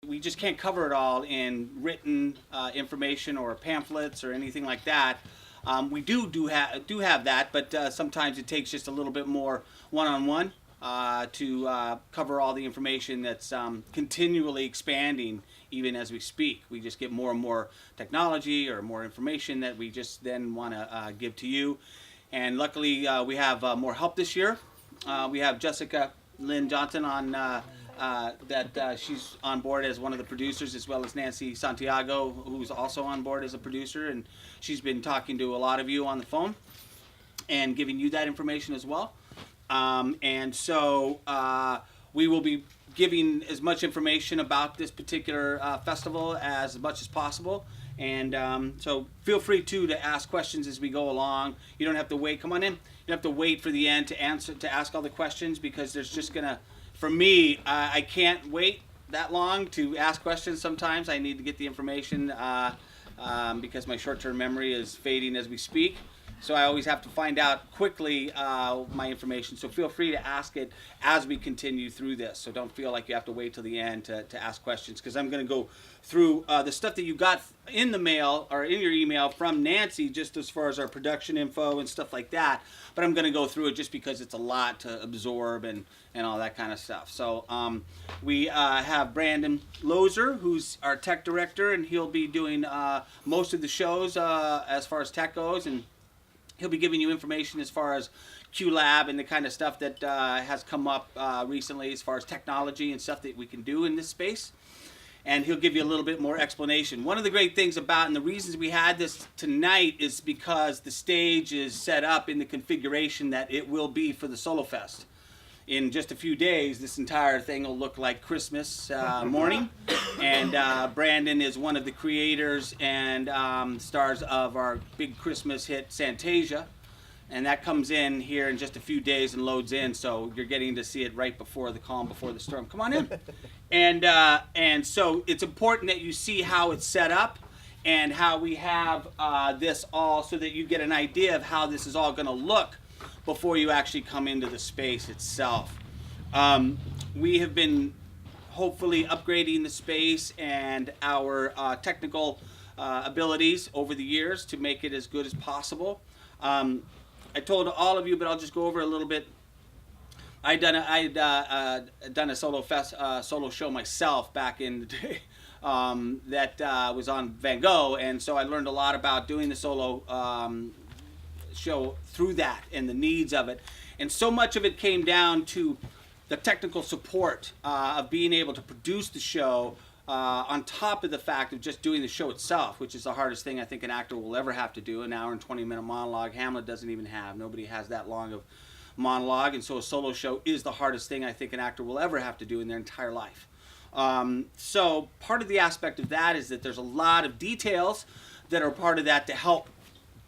We just can't cover it all in written information or pamphlets or anything like that. We do have that, but sometimes it takes just a little bit more one-on-one to cover all the information that's continually expanding even as we speak. We just get more and more technology or more information that we just then want to give to you. And luckily, we have more help this year. We have Jessica Lynn Johnson on she's on board as one of the producers, as well as Nancy Santiago, who's also on board as a producer, and she's been talking to a lot of you on the phone and giving you that information as well. And so we will be giving as much information about this particular festival as much as possible. And so feel free to ask questions as we go along. You don't have to wait. Come on in. You don't have to wait for the end to ask all the questions, because there's just gonna, for me, I can't wait that long to ask questions. Sometimes I need to get the information because my short-term memory is fading as we speak. So I always have to find out quickly my information. So feel free to ask it as we continue through this. So don't feel like you have to wait till the end to ask questions, because I'm going to go through the stuff that you got in the mail or in your email from Nancy, just as far as our production info and stuff like that. But I'm going to go through it just because it's a lot to absorb and all that kind of stuff. So we have Brandon Lozer, who's our tech director, and he'll be doing most of the shows as far as tech goes, and he'll be giving you information as far as QLab and the kind of stuff that has come up recently as far as technology and stuff that we can do in this space. And he'll give you a little bit more explanation. One of the great things about, and the reasons we had this tonight, is because the stage is set up in the configuration that it will be for the Solofest. In just a few days, this entire thing will look like Christmas morning. And Brandon is one of the creators and stars of our big Christmas hit, Santasia. And that comes in here in just a few days and loads in, so you're getting to see it right before the calm, before the storm. Come on in. And so it's important that you see how it's set up and how we have this all, so that you get an idea of how this is all going to look before you actually come into the space itself. We have been hopefully upgrading the space and our technical abilities over the years to make it as good as possible. I told all of you, but I'll just go over a little bit. I'd done a solo show myself back in the day that was on Van Gogh, and so I learned a lot about doing the solo show through that and the needs of it. And so much of it came down to the technical support of being able to produce the show on top of the fact of just doing the show itself, which is the hardest thing I think an actor will ever have to do. An hour and 20-minute monologue, Hamlet doesn't even have. Nobody has that long of monologue, and so a solo show is the hardest thing I think an actor will ever have to do in their entire life. So part of the aspect of that is that there's a lot of details that are part of that to help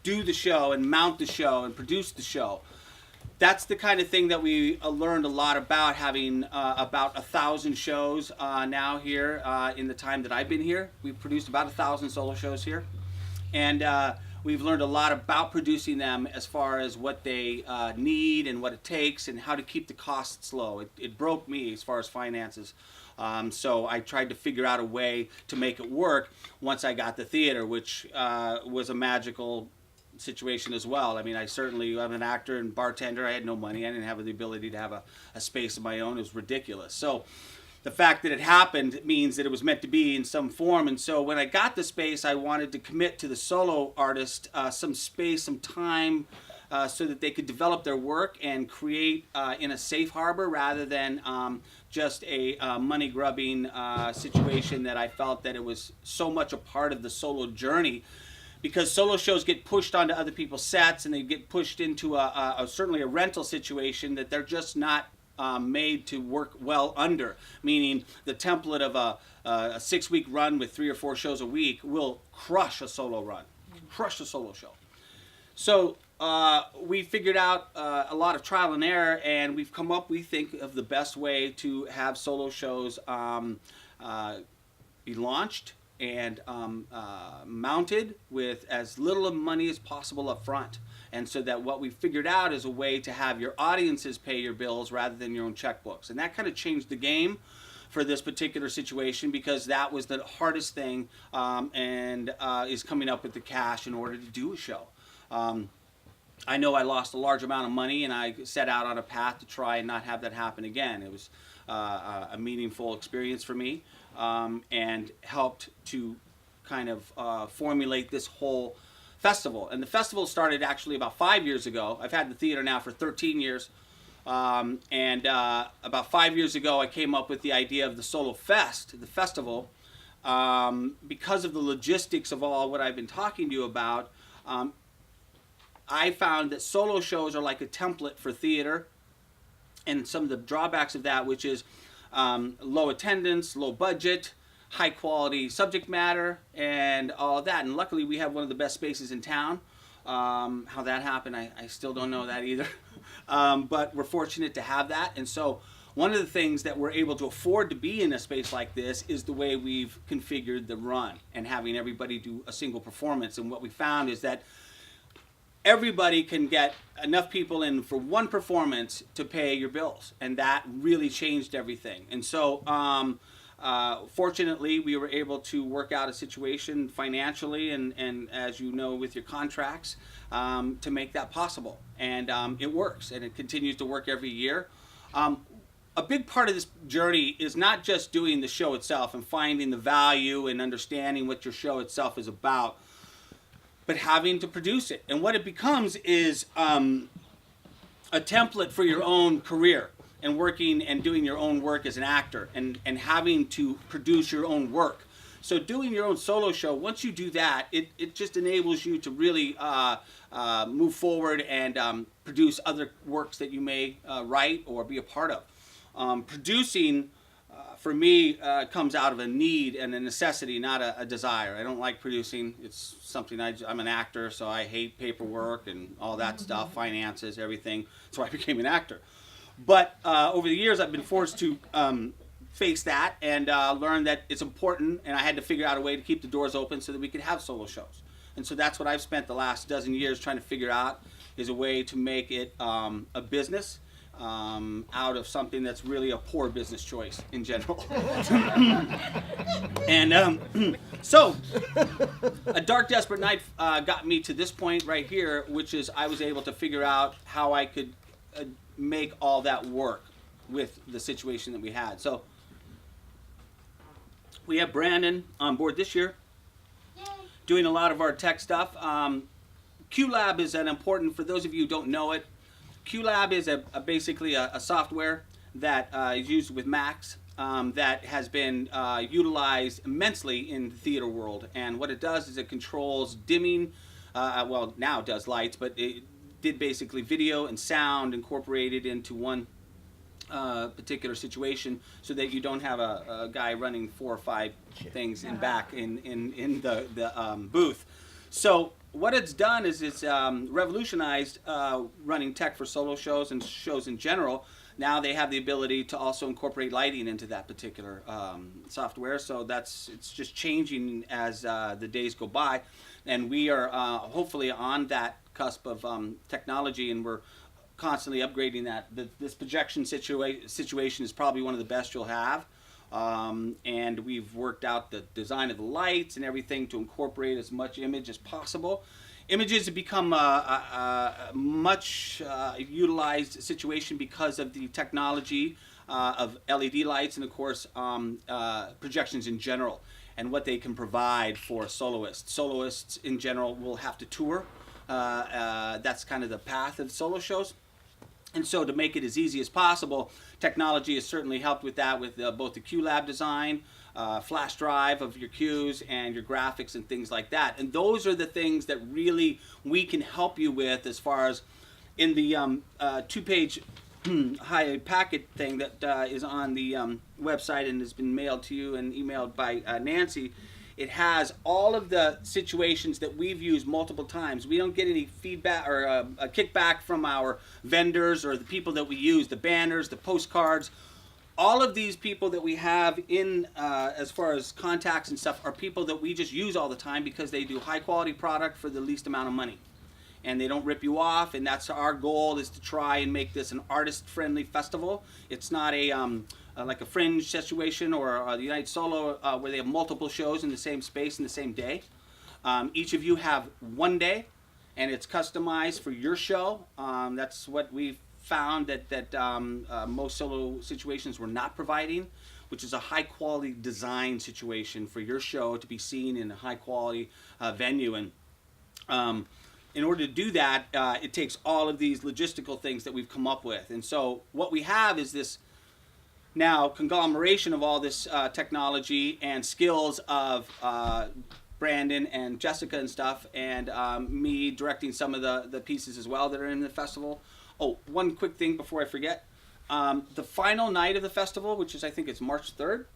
do the show and mount the show and produce the show. That's the kind of thing that we learned a lot about, having about 1,000 shows now here in the time that I've been here. We've produced about 1,000 solo shows here. And we've learned a lot about producing them as far as what they need and what it takes and how to keep the costs low. It broke me as far as finances. So I tried to figure out a way to make it work once I got the theater, which was a magical situation as well. I mean, I'm an actor and bartender. I had no money. I didn't have the ability to have a space of my own. It was ridiculous. So the fact that it happened means that it was meant to be in some form. And so when I got the space, I wanted to commit to the solo artist some space, some time, so that they could develop their work and create in a safe harbor rather than just a money-grubbing situation that I felt that it was so much a part of the solo journey. Because solo shows get pushed onto other people's sets, and they get pushed into certainly a rental situation that they're just not made to work well under. Meaning the template of a 6-week run with 3 or 4 shows a week will crush a solo run, crush a solo show. So we figured out a lot of trial and error, and we've come up, we think, of the best way to have solo shows be launched and mounted with as little money as possible up front. And so that what we figured out is a way to have your audiences pay your bills rather than your own checkbooks. And that kind of changed the game for this particular situation, because that was the hardest thing, and is coming up with the cash in order to do a show. I know I lost a large amount of money, and I set out on a path to try and not have that happen again. It was a meaningful experience for me, and helped to kind of formulate this whole festival. And the festival started actually about 5 years ago. I've had the theater now for 13 years. And about 5 years ago, I came up with the idea of the Solofest, the festival, because of the logistics of all what I've been talking to you about. I found that solo shows are like a template for theater, and some of the drawbacks of that, which is low attendance, low budget, high quality subject matter, and all of that. And luckily, we have one of the best spaces in town. How that happened, I still don't know that either. But we're fortunate to have that. And so one of the things that we're able to afford to be in a space like this is the way we've configured the run and having everybody do a single performance. And what we found is that everybody can get enough people in for one performance to pay your bills. And that really changed everything. And so fortunately, we were able to work out a situation financially and as you know, with your contracts, to make that possible. And it works, and it continues to work every year. A big part of this journey is not just doing the show itself and finding the value and understanding what your show itself is about, but having to produce it. And what it becomes is a template for your own career, and working and doing your own work as an actor, and having to produce your own work. So doing your own solo show, once you do that, it just enables you to really move forward and produce other works that you may write or be a part of. Producing, for me, comes out of a need and a necessity, not a desire. I don't like producing. It's something I'm an actor, so I hate paperwork and all that stuff, finances, everything. So I became an actor. But over the years, I've been forced to face that and learn that it's important, and I had to figure out a way to keep the doors open so that we could have solo shows. And so that's what I've spent the last dozen years trying to figure out, is a way to make it a business out of something that's really a poor business choice in general. And so A Dark Desperate Night got me to this point right here, which is I was able to figure out how I could make all that work with the situation that we had. So we have Brandon on board this year. Yay. Doing a lot of our tech stuff. QLab is an important, for those of you who don't know it, QLab is basically a software that is used with Macs that has been utilized immensely in the theater world. And what it does is it controls dimming, well, now it does lights, but it did basically video and sound incorporated into one particular situation, so that you don't have a guy running 4 or 5 things in back in the booth. So what it's done is it's revolutionized running tech for solo shows and shows in general. Now they have the ability to also incorporate lighting into that particular software. So it's just changing as the days go by, and we are hopefully on that cusp of technology, and we're constantly upgrading that. This projection situation is probably one of the best you'll have, and we've worked out the design of the lights and everything to incorporate as much image as possible. Images have become a much utilized situation because of the technology of LED lights and, of course, projections in general, and what they can provide for soloists. Soloists in general will have to tour. That's kind of the path of solo shows. And so to make it as easy as possible, technology has certainly helped with that, with both the QLab design, flash drive of your cues, and your graphics and things like that. And those are the things that really we can help you with, as far as in the 2-page high packet thing that is on the website and has been mailed to you and emailed by Nancy. It has all of the situations that we've used multiple times. We don't get any feedback or a kickback from our vendors or the people that we use, the banners, the postcards. All of these people that we have in as far as contacts and stuff are people that we just use all the time, because they do high quality product for the least amount of money. And they don't rip you off, and that's our goal, is to try and make this an artist-friendly festival. It's not a like a Fringe situation or the United Solo, where they have multiple shows in the same space in the same day. Each of you have one day, and it's customized for your show. That's what we've found that most solo situations were not providing, which is a high quality design situation for your show to be seen in a high quality venue. And in order to do that, it takes all of these logistical things that we've come up with. And so what we have is this now conglomeration of all this technology and skills of Brandon and Jessica and stuff, and me directing some of the pieces as well that are in the festival. Oh, one quick thing before I forget. The final night of the festival, which is, I think it's March 3rd.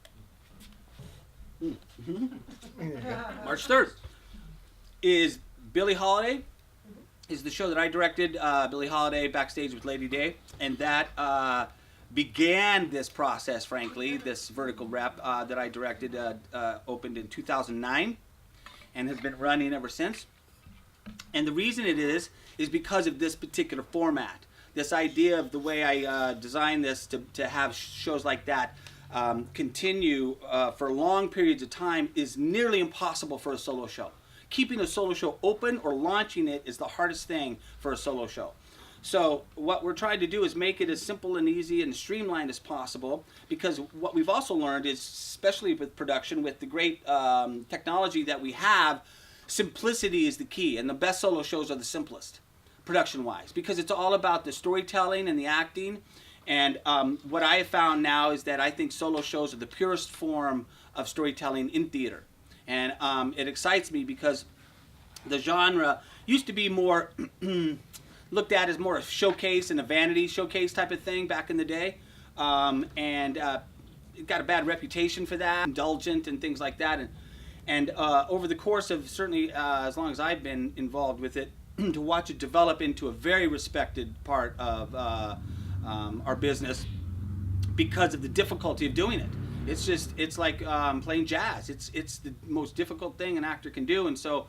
March 3rd is Billie Holiday. Is the show that I directed, Billie Holiday Backstage with Lady Day. And that began this process, frankly, this vertical rep that I directed, opened in 2009 and has been running ever since. And the reason it is because of this particular format. This idea of the way I designed this to have shows like that continue for long periods of time is nearly impossible for a solo show. Keeping a solo show open or launching it is the hardest thing for a solo show. So what we're trying to do is make it as simple and easy and streamlined as possible, because what we've also learned is, especially with production, with the great technology that we have, simplicity is the key, and the best solo shows are the simplest, production-wise, because it's all about the storytelling and the acting. And what I have found now is that I think solo shows are the purest form of storytelling in theater. And it excites me because the genre used to be more looked at as more a showcase and a vanity showcase type of thing back in the day. And it got a bad reputation for that, indulgent and things like that. And over the course of certainly as long as I've been involved with it, to watch it develop into a very respected part of our business because of the difficulty of doing it. It's like playing jazz. It's the most difficult thing an actor can do. And so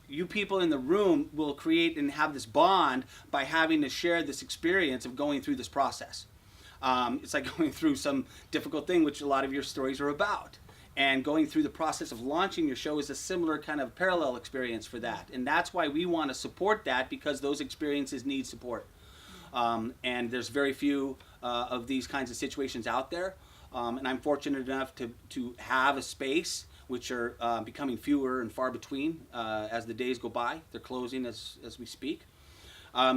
you people in the room will create and have this bond by having to share this experience of going through this process. It's like going through some difficult thing, which a lot of your stories are about. And going through the process of launching your show is a similar kind of parallel experience for that. And that's why we want to support that, because those experiences need support. And there's very few of these kinds of situations out there. And I'm fortunate enough to have a space, which are becoming fewer and far between as the days go by. They're closing as we speak.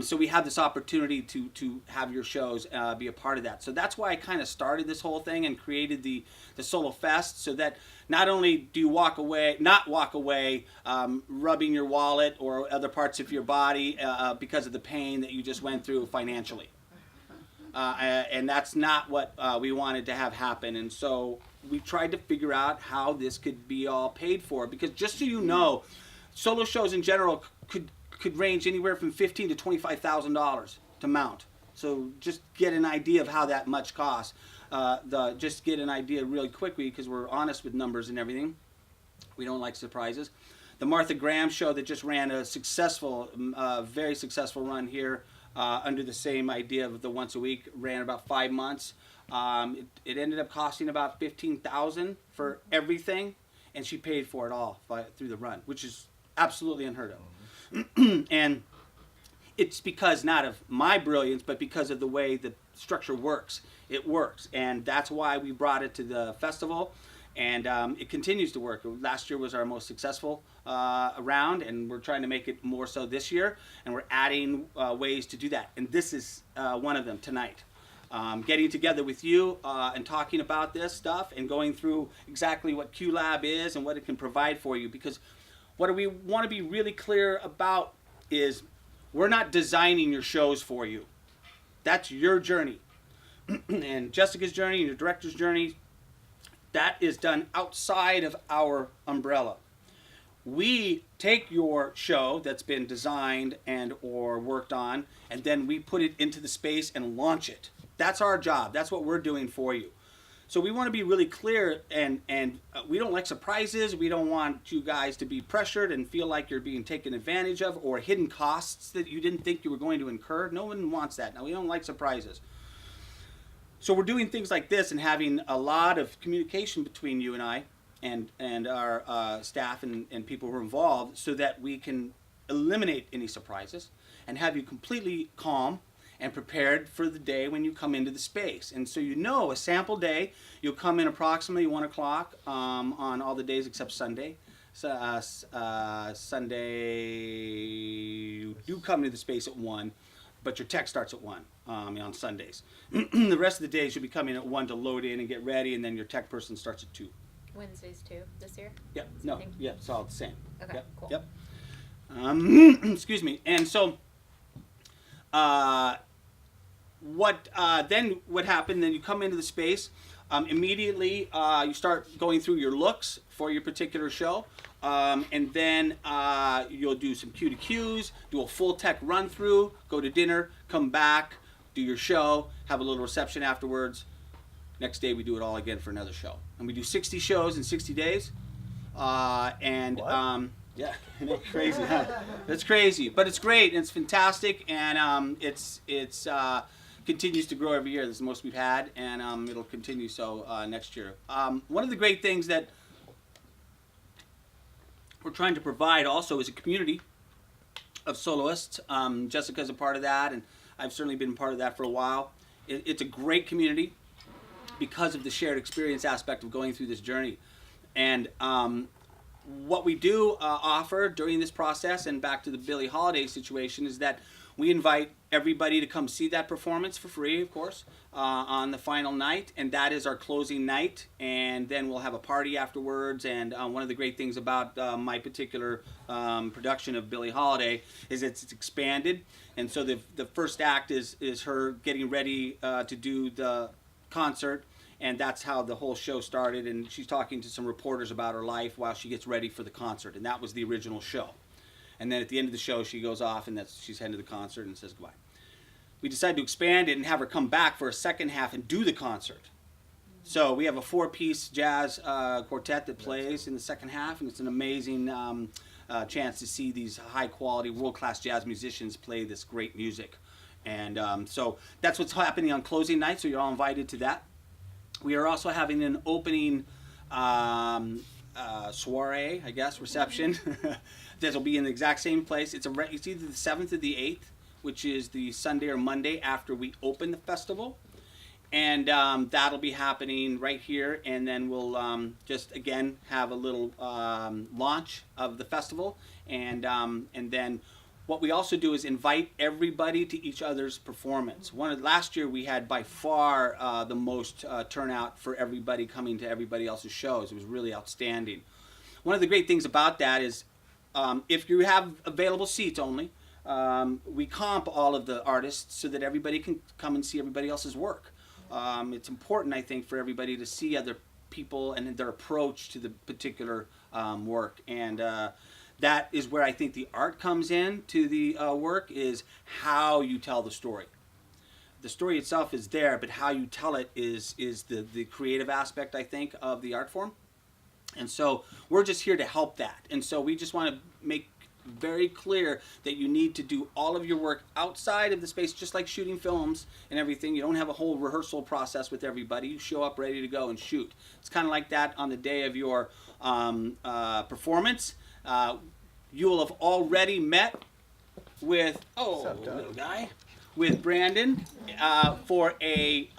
So we have this opportunity to have your shows be a part of that. So that's why I kind of started this whole thing and created the Solofest, so that not only do you not walk away rubbing your wallet or other parts of your body because of the pain that you just went through financially. And that's not what we wanted to have happen. And so we tried to figure out how this could be all paid for, because just so you know, solo shows in general could range anywhere from $15,000 to $25,000 to mount. So just get an idea of how that much costs. Just get an idea really quickly, because we're honest with numbers and everything. We don't like surprises. The Martha Graham show that just ran a successful, very successful run here under the same idea of the once a week, ran about 5 months. It ended up costing about $15,000 for everything, and she paid for it all through the run, which is absolutely unheard of. And it's because not of my brilliance, but because of the way the structure works. It works, and that's why we brought it to the festival, and it continues to work. Last year was our most successful round, and we're trying to make it more so this year, and we're adding ways to do that, and this is one of them tonight. Getting together with you and talking about this stuff and going through exactly what QLab is and what it can provide for you, because what we want to be really clear about is we're not designing your shows for you. That's your journey. And Jessica's journey and your director's journey, that is done outside of our umbrella. We take your show that's been designed and or worked on, and then we put it into the space and launch it. That's our job. That's what we're doing for you. So we want to be really clear, and we don't like surprises. We don't want you guys to be pressured and feel like you're being taken advantage of, or hidden costs that you didn't think you were going to incur. No one wants that. Now, we don't like surprises. So we're doing things like this and having a lot of communication between you and I and our staff and people who are involved so that we can eliminate any surprises and have you completely calm and prepared for the day when you come into the space. And so a sample day, you'll come in approximately 1 o'clock on all the days except Sunday. So, Sunday, you do come to the space at 1, but your tech starts at 1 on Sundays. The rest of the days you'll be coming at 1 to load in and get ready, and then your tech person starts at 2. Wednesdays too this year? Yep, no, yeah, it's all the same. Okay, yep, cool. Yep. Excuse me. And so, what happened, then you come into the space, immediately you start going through your looks for your particular show, and then you'll do some Q to Qs, do a full tech run through, go to dinner, come back, do your show, have a little reception afterwards. Next day we do it all again for another show, and we do 60 shows in 60 days. Yeah, isn't it crazy? Huh? It's crazy, but it's great and it's fantastic, and it's continues to grow every year. This is the most we've had, and it'll continue so next year. One of the great things that we're trying to provide also is a community of soloists. Jessica's a part of that, and I've certainly been part of that for a while. It's a great community because of the shared experience aspect of going through this journey. And what we do offer during this process, and back to the Billie Holiday situation, is that we invite everybody to come see that performance for free, of course, on the final night, and that is our closing night. And then we'll have a party afterwards. And one of the great things about my particular production of Billie Holiday is it's expanded. And so the first act is her getting ready to do the concert, and that's how the whole show started. And she's talking to some reporters about her life while she gets ready for the concert, and that was the original show. And then at the end of the show, she goes off, and she's heading to the concert and says goodbye. We decided to expand it and have her come back for a second half and do the concert. So we have a 4-piece jazz quartet that plays in the second half, and it's an amazing chance to see these high-quality, world-class jazz musicians play this great music. And so that's what's happening on closing night, so you're all invited to that. We are also having an opening soiree, I guess, reception. This will be in the exact same place. It's either the 7th or the 8th, which is the Sunday or Monday after we open the festival. And that'll be happening right here. And then we'll just, again, have a little launch of the festival. And then what we also do is invite everybody to each other's performance. Last year we had by far the most turnout for everybody coming to everybody else's shows. It was really outstanding. One of the great things about that is if you have available seats only, we comp all of the artists so that everybody can come and see everybody else's work. It's important, I think, for everybody to see other people and their approach to the particular work. And that is where I think the art comes in to the work, is how you tell the story. The story itself is there, but how you tell it is the creative aspect, I think, of the art form. And so we're just here to help that. And so we just want to make very clear that you need to do all of your work outside of the space, just like shooting films and everything. You don't have a whole rehearsal process with everybody. You show up ready to go and shoot. It's kind of like that on the day of your performance. You will have already met with little guy, with Brandon for a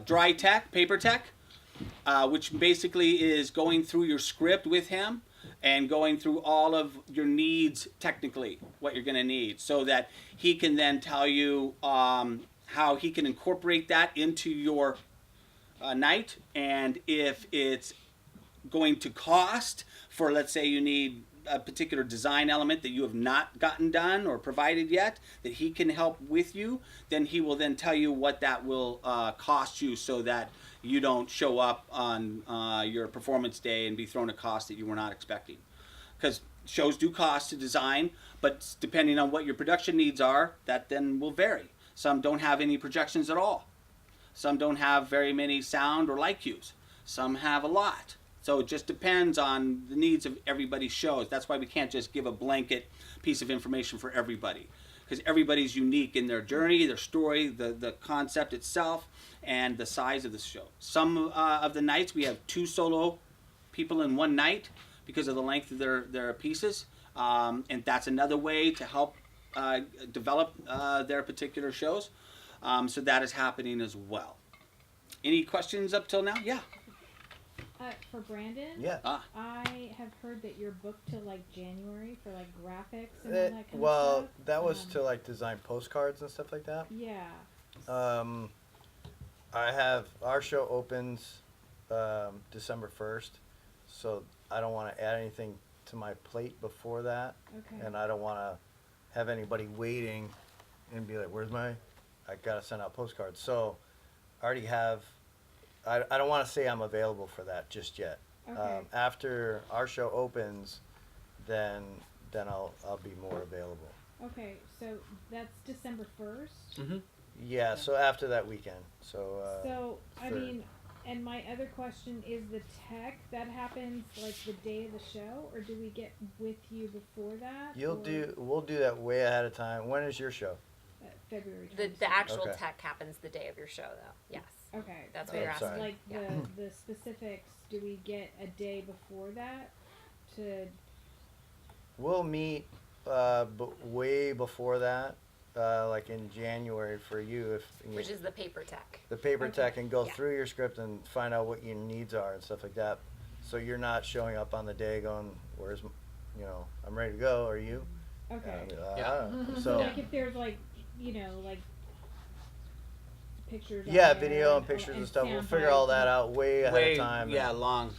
dry tech, paper tech, which basically is going through your script with him and going through all of your needs technically, what you're going to need, so that he can then tell you how he can incorporate that into your night, and if it's going to cost for, let's say you need a particular design element that you have not gotten done or provided yet, that he can help with you, then he will then tell you what that will cost you, so that you don't show up on your performance day and be thrown a cost that you were not expecting. Because shows do cost to design, but depending on what your production needs are, that then will vary. Some don't have any projections at all. Some don't have very many sound or light cues. Some have a lot. So it just depends on the needs of everybody's shows. That's why we can't just give a blanket piece of information for everybody. because everybody's unique in their journey, their story, the concept itself, and the size of the show. Some of the nights we have 2 solo people in one night because of the length of their pieces, and that's another way to help develop their particular shows. So that is happening as well. Any questions up till now? Yeah. For Brandon, Yeah. I have heard that you're booked till like January for like graphics and all that kind of Well, stuff. that was to like design postcards and stuff like that. Yeah. I have our show opens December 1st, so I don't want to add anything to my plate before that, Okay. and I don't want to have anybody waiting and be like, "Where's my? I gotta send out postcards." So I already have. I don't want to say I'm available for that just yet. Okay. After our show opens, then I'll be more available. Okay, so that's December 1st. Mm-hmm. Yeah. So after that weekend. So. So, I third. mean, and my other question is the tech that happens like the day of the show, or do we get with you before that? We'll do that way ahead of time. When is your show? February. The 22nd. actual Okay. tech happens the day of your show, though. Yes. Okay. That's Oh, what you're sorry. asking. Like Yeah. the specifics, do we get a day before that to? We'll meet way before that, like in January for you, if you Which is the paper tech. the paper Okay. tech, and go Yeah. through your script and find out what your needs are and stuff like that. So you're not showing up on the day going, "Where's, I'm ready to go." Are you? Okay. So Like if there's like, like pictures. on yeah, there video and pictures and stuff. We'll sound figure all bites that and- out way ahead of time. Yeah, and- long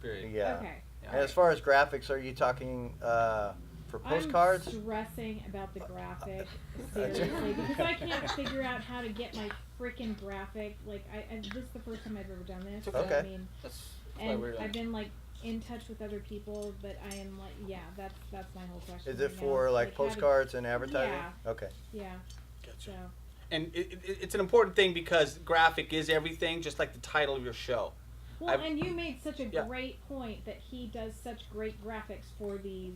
period. Yeah. Okay. Yeah. And as far as graphics, are you talking for postcards? I'm stressing about the graphic seriously because I can't figure out how to get my freaking graphic. Like this is the first time I've ever done this. So, I Okay. mean, That's why and we're I've been like in touch with other people, but I am like, yeah, that's my whole question. Is it right now. for like how to- postcards and advertising? Yeah. Okay. Yeah. Gotcha. So. And it's an important thing because graphic is everything, just like the title of your show. Well, I've- and you made such a Yeah. great point that he does such great graphics for these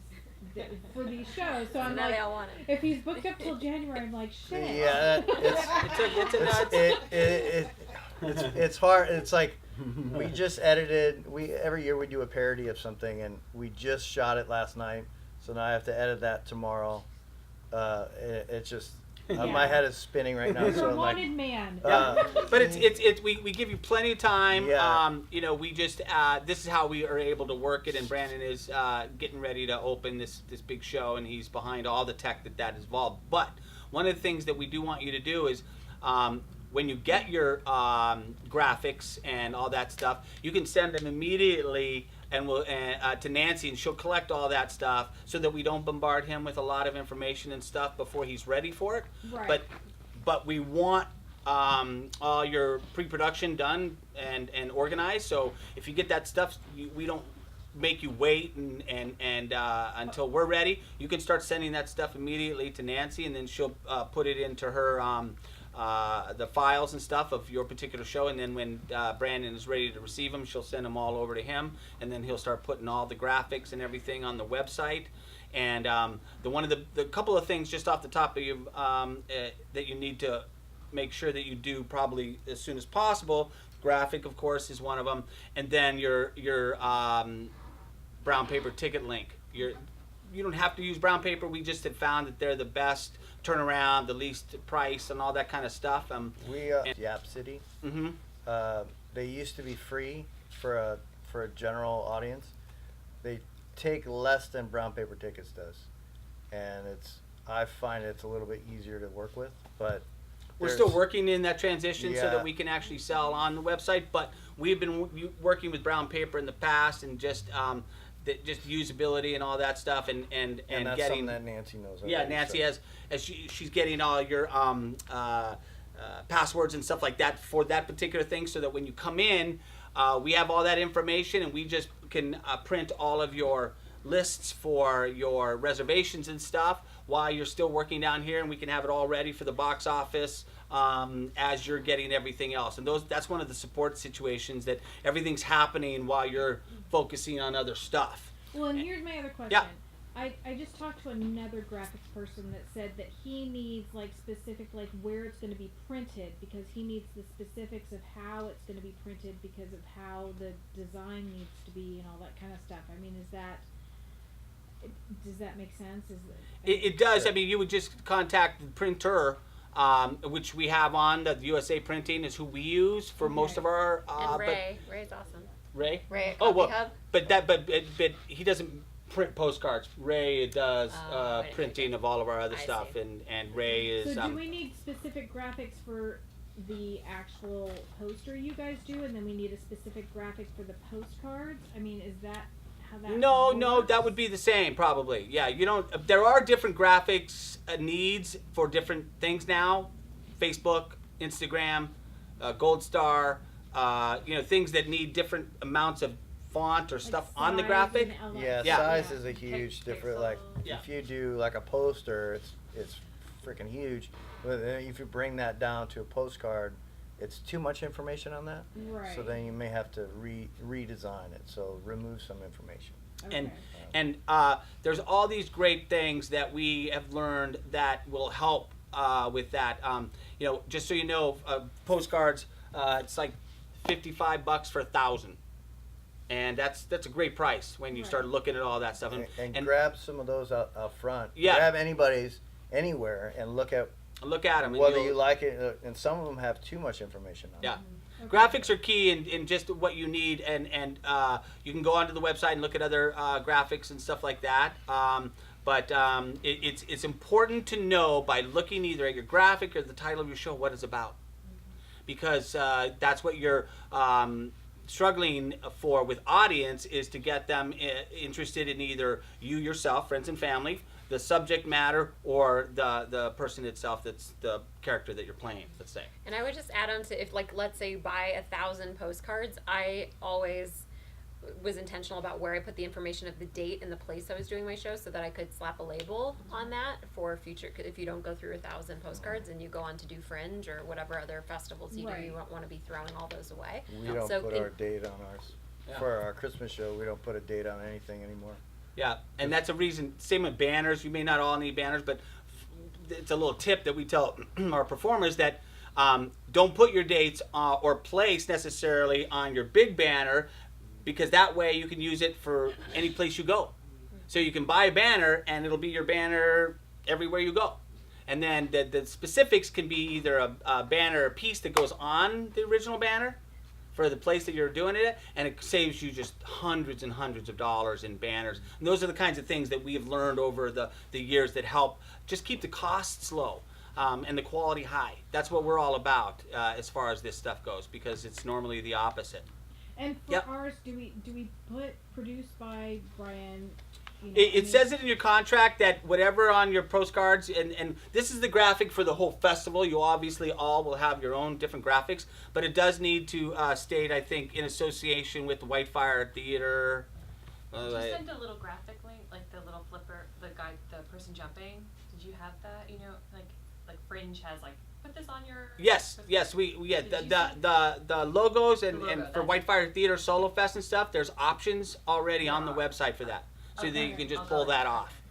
shows. So I'm now they like, all want it. if he's booked up till January, I'm like, shit. Yeah, it's hard. It's like we just edited. Every year we do a parody of something, and we just shot it last night. So now I have to edit that tomorrow. It's just my head is spinning right now. You're So a I'm like, wanted man. But we give you plenty of time. Yeah. We just this is how we are able to work it. And Brandon is getting ready to open this big show, and he's behind all the tech that is involved. But one of the things that we do want you to do is when you get your graphics and all that stuff, you can send them immediately and we'll to Nancy, and she'll collect all that stuff so that we don't bombard him with a lot of information and stuff before he's ready for it. Right. But we want all your pre-production done and organized. So if you get that stuff, we don't make you wait and until we're ready. You can start sending that stuff immediately to Nancy, and then she'll put it into her the files and stuff of your particular show. And then when Brandon is ready to receive them, she'll send them all over to him, and then he'll start putting all the graphics and everything on the website. And one of the couple of things just off the top of you that you need to make sure that you do probably as soon as possible. Graphic, of course, is one of them, and then your brown paper ticket link. You don't have to use brown paper. We just had found that they're the best turnaround, the least price, and all that kind of stuff. we Yap City. Mm-hmm. They used to be free for a general audience. They take less than brown paper tickets does, and I find it's a little bit easier to work with, but We're still working in that transition so Yeah. that we can actually sell on the website. But we've been working with brown paper in the past, and just usability and all that stuff, and and that's getting something that Nancy knows. yeah, already, Nancy so. has as she's getting all your passwords and stuff like that for that particular thing, so that when you come in, we have all that information, and we just can print all of your lists for your reservations and stuff while you're still working down here, and we can have it all ready for the box office as you're getting everything else. And that's one of the support situations, that everything's happening while you're focusing on other stuff. Well, and here's my other question. Yeah. I just talked to another graphics person that said that he needs like specific like where it's going to be printed because he needs the specifics of how it's going to be printed because of how the design needs to be and all that kind of stuff. I mean, does that make sense? It does. I mean, you would just contact the printer, which we have on the USA Printing is who we use for most of our. And Ray's awesome. Ray. Ray at Oh well, Copy Hub. but he doesn't print postcards. Ray does I didn't printing think of all of our other I stuff, see. and Ray is. So do we need specific graphics for the actual poster you guys do, and then we need a specific graphic for the postcards? I mean, is that how that? No, works? that would be the same probably. Yeah, you don't. There are different graphics needs for different things now. Facebook, Instagram, Gold Star. Things that need different amounts of font or Like stuff on the size graphic. and all that Yeah, Yeah. size is a huge difference. Like Yeah. if you do like a poster, it's freaking huge. But then if you bring that down to a postcard, it's too much information on that. Right. So then you may have to redesign it. So remove some information. And Okay. and there's all these great things that we have learned that will help with that. Just so you know, postcards. It's like $55 for 1,000, and that's a great price when you Right. start looking at all that stuff. And grab some of those out front. Yeah. Grab anybody's anywhere and look at look at them. whether you like it. And some of them have too much information on Yeah. them. Okay. Graphics are key in just what you need, and you can go onto the website and look at other graphics and stuff like that. But it's important to know by looking either at your graphic or the title of your show what it's about, because that's what you're struggling for with audience, is to get them interested in either you yourself, friends and family, the subject matter, or the person itself that's the character that you're playing, let's say. And I would just add on to, if like, let's say you buy 1,000 postcards, I always was intentional about where I put the information of the date and the place I was doing my show so that I could slap a label on that for future, if you don't go through 1,000 postcards and you go on to do Fringe or whatever other festivals you do, Right. you won't want to be throwing all those away. We don't So put in- our date on ours. Yeah. For our Christmas show, we don't put a date on anything anymore. Yeah, and that's a reason. Same with banners. You may not all need banners, but it's a little tip that we tell our performers that don't put your dates or place necessarily on your big banner, because that way you can use it for any place you go. So you can buy a banner and it'll be your banner everywhere you go. And then the specifics can be either a banner piece that goes on the original banner for the place that you're doing it at, and it saves you just hundreds and hundreds of dollars in banners. And those are the kinds of things that we have learned over the years that help just keep the costs low and the quality high. That's what we're all about as far as this stuff goes, because it's normally the opposite. And for Yep. ours, do we put produced by Brian? You know, It says it in your contract that whatever on your postcards, and this is the graphic for the whole festival. You obviously all will have your own different graphics, but it does need to state, I think, in association with the Whitefire Theater. Did you send a little graphic link, like the little flipper, the person jumping? Did you have that? You know, like Fringe has like, put this on your. Yes, we yeah, Did the you the logos and, The logo, and for that's- Whitefire Theater Solofest and stuff, there's options already on the There are. website for that, so that you Okay. can just I'll pull go that look. off.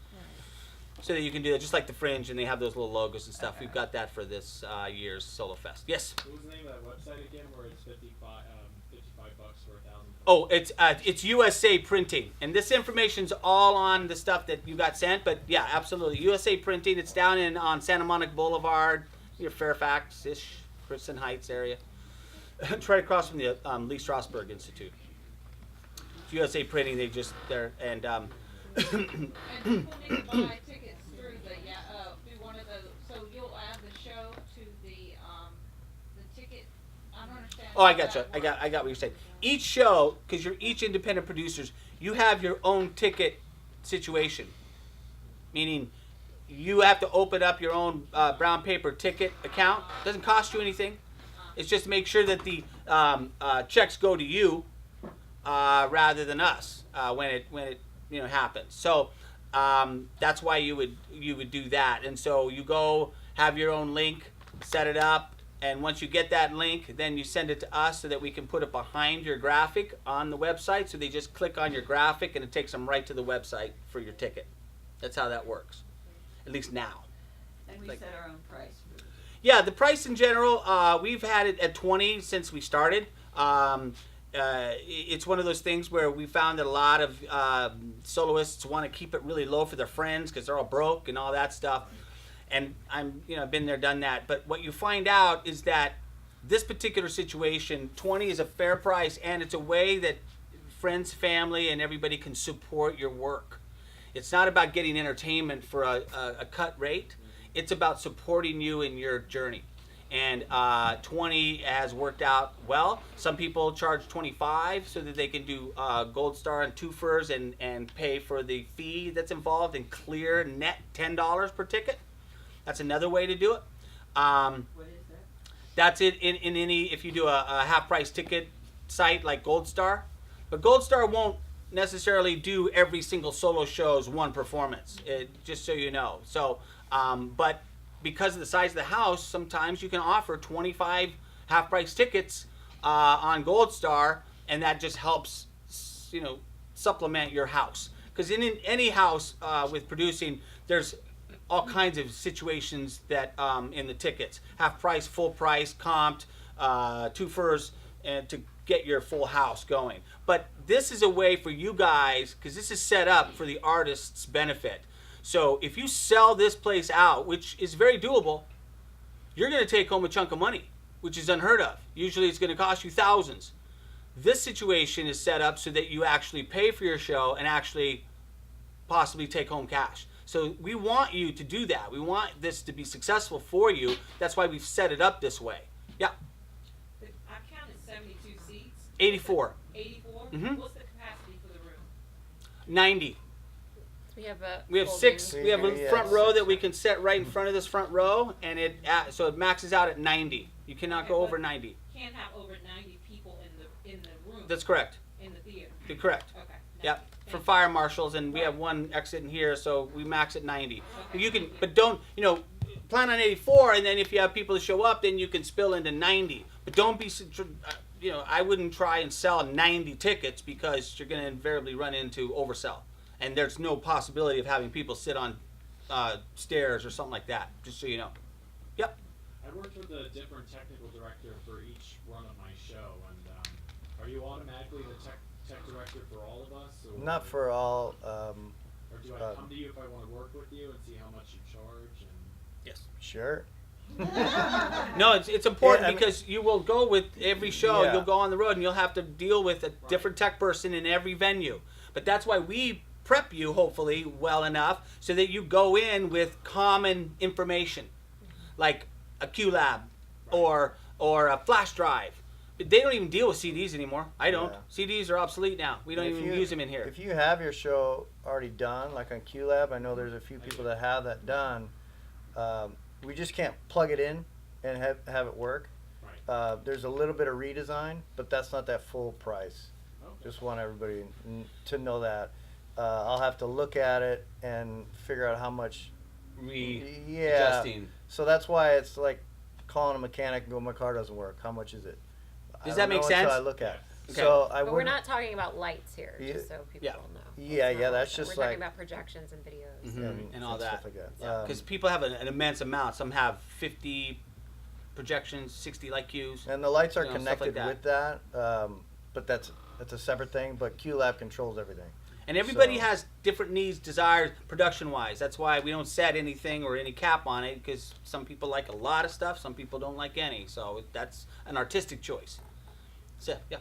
So that you can do that, just like the Fringe, and they have those little logos and stuff. Okay. We've got that for this year's Solofest. Yes. What was the name of that website again? Where it's $55 for 1,000. Oh, it's USA Printing, and this information's all on the stuff that you got sent. But yeah, absolutely, USA Printing. It's down on Santa Monica Boulevard, near Fairfax-ish, Kristen Heights area. It's right across from the Lee Strasberg Institute. It's USA Printing. They're and And people need to buy tickets through through one of the, so you'll add the show to the ticket, I don't understand. Oh, I how gotcha. that I got works. what you're saying. Each show, because you're each independent producers, you have your own ticket situation. Meaning, you have to open up your own brown paper ticket account. Doesn't cost you anything. It's just to make sure that the checks go to you rather than us when it happens. So that's why you would do that. And so you go have your own link, set it up. And once you get that link, then you send it to us so that we can put it behind your graphic on the website. So they just click on your graphic and it takes them right to the website for your ticket. That's how that works, at least now. And we Like- set our own price for this. Yeah, the price in general, we've had it at 20 since we started. It's one of those things where we found that a lot of soloists want to keep it really low for their friends because they're all broke and all that stuff. And I've been there, done that. But what you find out is that this particular situation, 20 is a fair price, and it's a way that friends, family, and everybody can support your work. It's not about getting entertainment for a cut rate. It's about supporting you in your journey. And 20 has worked out well. Some people charge 25 so that they can do Gold Star and twofers and pay for the fee that's involved and clear net $10 per ticket. That's another way to do it. What is that? That's it in any, if you do a half price ticket site like Gold Star. But Gold Star won't necessarily do every single solo show's one performance, just so you know. So, but because of the size of the house, sometimes you can offer 25 half price tickets on Gold Star, and that just helps, supplement your house. Because in any house with producing, there's all kinds of situations that in the tickets, half price, full price, comped, twofers, and to get your full house going. But this is a way for you guys, because this is set up for the artist's benefit. So if you sell this place out, which is very doable, you're going to take home a chunk of money, which is unheard of. Usually it's going to cost you thousands. This situation is set up so that you actually pay for your show and actually possibly take home cash. So we want you to do that. We want this to be successful for you. That's why we've set it up this way. Yeah, I counted 72 seats. 84. 84? Mhm. What's the capacity for the room? 90. We have We have 6. We have a Yeah, front row 6. that we can set right in front of this front row, and so it maxes out at 90. You cannot Okay, go but over 90. Can't have over 90 people in the room. That's correct. In the theater. You're correct. Okay. Yep. For Thank fire marshals, and we have one exit in here, so we max at 90. Okay. You can, but don't, plan on 84, and then if you have people to show up, then you can spill into 90. But don't be, I wouldn't try and sell 90 tickets because you're going to invariably run into oversell, and there's no possibility of having people sit on stairs or something like that. Just so you know. Yep. I worked with a different technical director for each run of my show, and are you automatically the tech director for all of us? Or, Not for all. Or do I come to you if I want to work with you and see how much you charge? And Yes. Sure. No, it's important Yeah, I mean- because you will go with every show. Yeah. You'll go on the road and you'll have to deal with a different tech person in every venue. But that's why we prep you, hopefully, well enough so that you go in with common information, like a QLab or a flash drive. But they don't even deal with CDs anymore. I don't. Yeah. CDs are obsolete now. We don't If even you- use them in here. If you have your show already done, like on QLab, I know there's a few people that have that done. We just can't plug it in and have it work. right. There's a little bit of redesign, but that's not that full price. Okay. Just want everybody to know that. I'll have to look at it and figure out how much. Yeah. Adjusting. So that's why it's like calling a mechanic and go, my car doesn't work. How much is it? Does I that don't make know sense? until I look at it. Okay. So I But we're wouldn't. not talking about lights here, Yeah. just so people Yeah. know. Yeah, That's yeah, not that's what- just we're talking like- about projections and videos. Mhm. And all that. Stuff like that. Yeah. Because people have an immense amount. Some have 50 projections, 60 light cues. And the lights are You know, stuff like connected that. with that, but that's a separate thing. But QLab controls everything. And everybody So- has different needs, desires, production-wise. That's why we don't set anything or any cap on it, because some people like a lot of stuff, some people don't like any. So that's an artistic choice. So, yeah.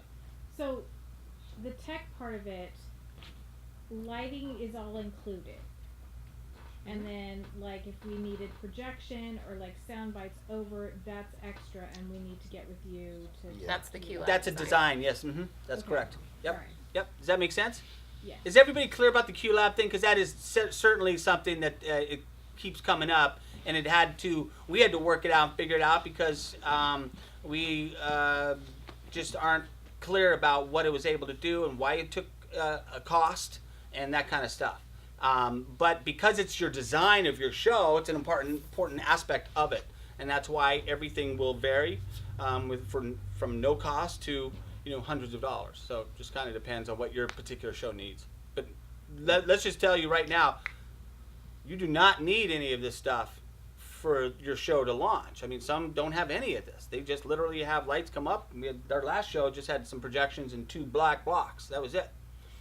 So, the tech part of it, lighting is all included. And then, like, if we needed projection or like sound bites over, that's extra, and we need to get with you to. Yeah. That's the QLab That's a design, yes. That's Okay. correct. Yep. Alright. Yep. Does that make sense? Yeah. Is everybody clear about the QLab thing? Because that is certainly something that it keeps coming up, and we had to work it out and figure it out because we just aren't clear about what it was able to do and why it took a cost and that kind of stuff. But because it's your design of your show, it's an important aspect of it, and that's why everything will vary from no cost to hundreds of dollars. So it just kind of depends on what your particular show needs. But let's just tell you right now, You do not need any of this stuff for your show to launch. I mean, some don't have any of this. They just literally have lights come up. Our last show just had some projections and 2 black blocks. That was it.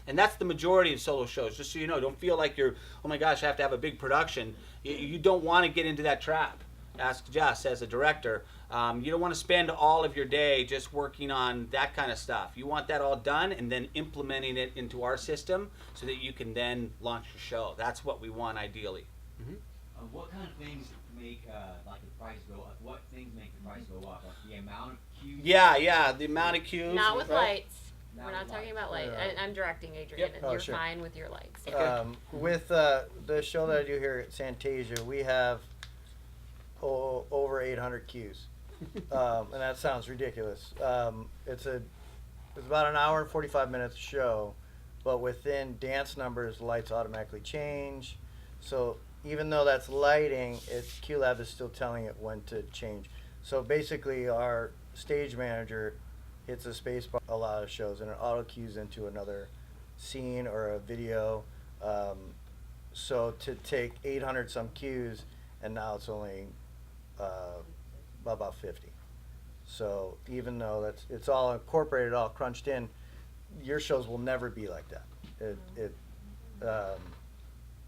And that's the majority of solo shows, just so you know. Don't feel like you're, oh my gosh, I have to have a big production. You don't want to get into that trap. Ask Jess as a director. You don't want to spend all of your day just working on that kind of stuff. You want that all done and then implementing it into our system so that you can then launch your show. That's what we want ideally. What kind of things make like the price go up? What things make the price go up? Like the amount of cues? Yeah, the amount of cues. Not with right? lights. We're not talking about lights. Yeah. I'm directing Adrian, Yep. and Oh, you're sure. fine with your lights. With the show that I do here at Santasia, we have over 800 cues, and that sounds ridiculous. It's about an hour and 45 minutes show, but within dance numbers, lights automatically change. So even though that's lighting, QLab is still telling it when to change. So basically, our stage manager hits a space bar a lot of shows, and it auto cues into another scene or a video. So to take 800 some cues, and now it's only about 50. So even though it's all incorporated, all crunched in, your shows will never be like that.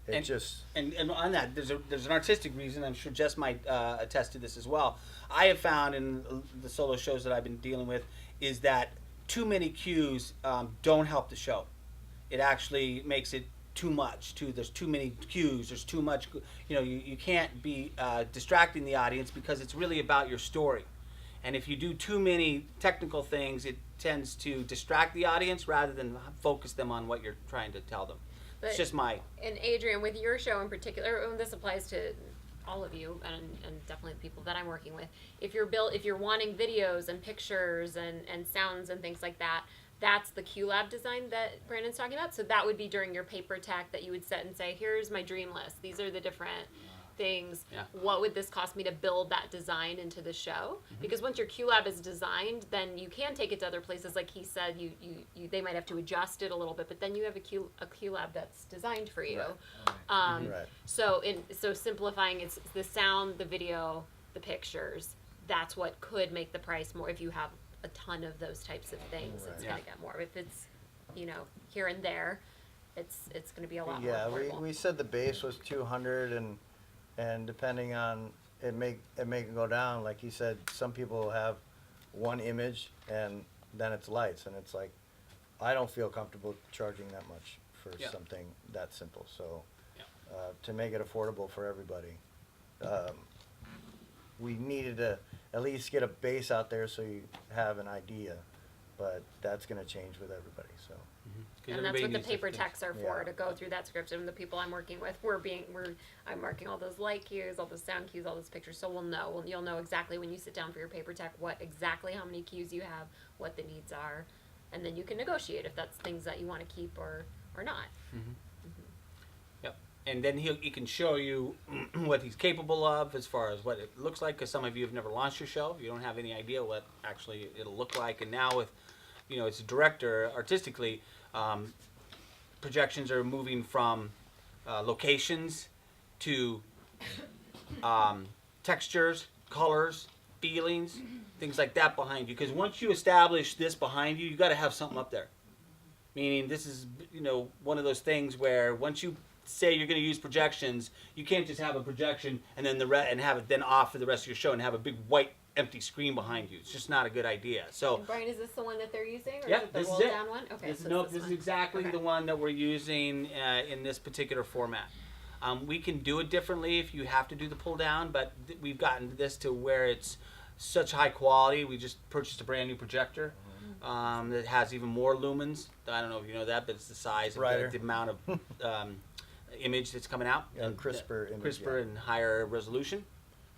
And- Just And on that, there's an artistic reason. I'm sure Jess might attest to this as well. I have found in the solo shows that I've been dealing with is that too many cues don't help the show. It actually makes it too much. There's too many cues. There's too much. You can't be distracting the audience because it's really about your story. And if you do too many technical things, it tends to distract the audience rather than focus them on what you're trying to tell them. It's But- just my. And Adrian, with your show in particular, and this applies to all of you and definitely the people that I'm working with. If you're wanting videos and pictures and sounds and things like that, that's the QLab design that Brandon's talking about. So that would be during your paper tech that you would set and say, here's my dream list. These are the different things. Yeah. What would this cost me to build that design into the show? Because once your QLab is designed, then you can take it to other places. Like he said, you they might have to adjust it a little bit, but then you have a QLab that's designed for you. Right. So simplifying, it's the sound, the video, the pictures. That's what could make the price more if you have a ton of those types of things. It's Right. gonna get more. If it's here and there, it's gonna be a lot Yeah, more affordable. we said the base was 200, and depending on it may go down. Like he said, some people have one image and then it's lights, and it's like I don't feel comfortable charging that much for Yeah. something that simple. So Yeah. to make it affordable for everybody, we needed to at least get a base out there so you have an idea. But that's going to change with everybody. So. 'Cause And that's everybody what the needs paper to- techs are for, Yeah. to go through that script. And the people I'm working with, I'm marking all those light cues, all those sound cues, all those pictures. So you'll know exactly when you sit down for your paper tech how many cues you have, what the needs are, and then you can negotiate if that's things that you want to keep or not. Yep. And then he can show you what he's capable of as far as what it looks like, because some of you have never launched your show. You don't have any idea what actually it'll look like. And now with, it's a director artistically, projections are moving from locations to textures, colors, feelings, things like that behind you. Because once you establish this behind you, you got to have something up there. Meaning this is, one of those things where once you say you're going to use projections, you can't just have a projection and then and have it then off for the rest of your show and have a big white empty screen behind you. It's just not a good idea. So And Brian, is this the one that they're using, or yeah, is it the this is roll it. down one? Okay, This, so no, it's this is one. exactly Okay. the one that we're using in this particular format. We can do it differently if you have to do the pull down, but we've gotten this to where it's such high quality. We just purchased a brand new projector that has even more lumens. I don't know if you know that, but it's the size of Brighter. the amount of image that's coming out. Yeah, crisper image, crisper yeah. and higher resolution.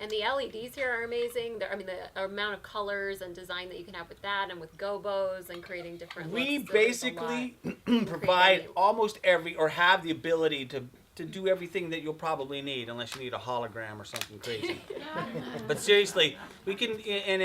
And the LEDs here are amazing. The amount of colors and design that you can have with that, and with gobos and creating different. We looks, so there's a basically lot. provide any- almost or have the ability to do everything that you'll probably need, unless you need a hologram or something crazy. But seriously, we can, and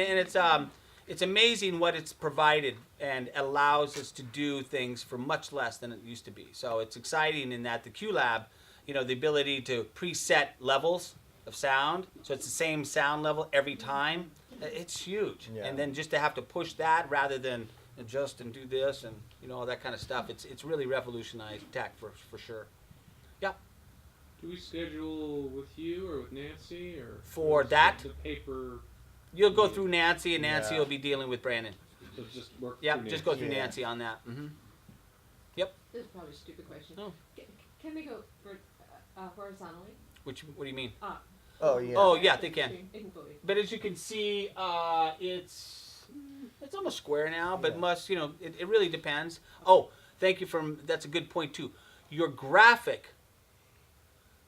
it's amazing what it's provided and allows us to do things for much less than it used to be. So it's exciting in that the QLab, the ability to preset levels of sound, so it's the same sound level every time. It's huge. Yeah. And then just to have to push that rather than adjust and do this and all that kind of stuff, it's really revolutionized tech for sure. Yeah. Do we schedule with you or with Nancy or For is that? the paper? You'll go through Nancy, and Nancy Yeah. will be dealing with Brandon. So just work Yeah, through just go Nancy? through Yeah. Nancy on that. Mm-hmm. This is probably a stupid question. Oh. Can we go for horizontally? What do you mean? Oh yeah. Oh yeah, they can. Equally. But as you can see, it's almost square now, but Yeah. it really depends. Oh, thank you that's a good point too. Your graphic,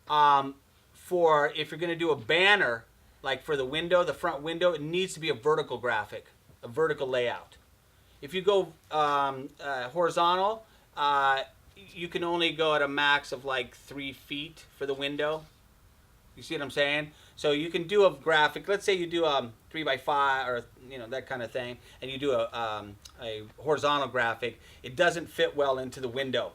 for if you're going to do a banner, like for the front window, it needs to be a vertical graphic, a vertical layout. If you go horizontal, you can only go at a max of like 3 feet for the window. You see what I'm saying? So you can do a graphic. Let's say you do 3x5 or that kind of thing, and you do a horizontal graphic. It doesn't fit well into the window,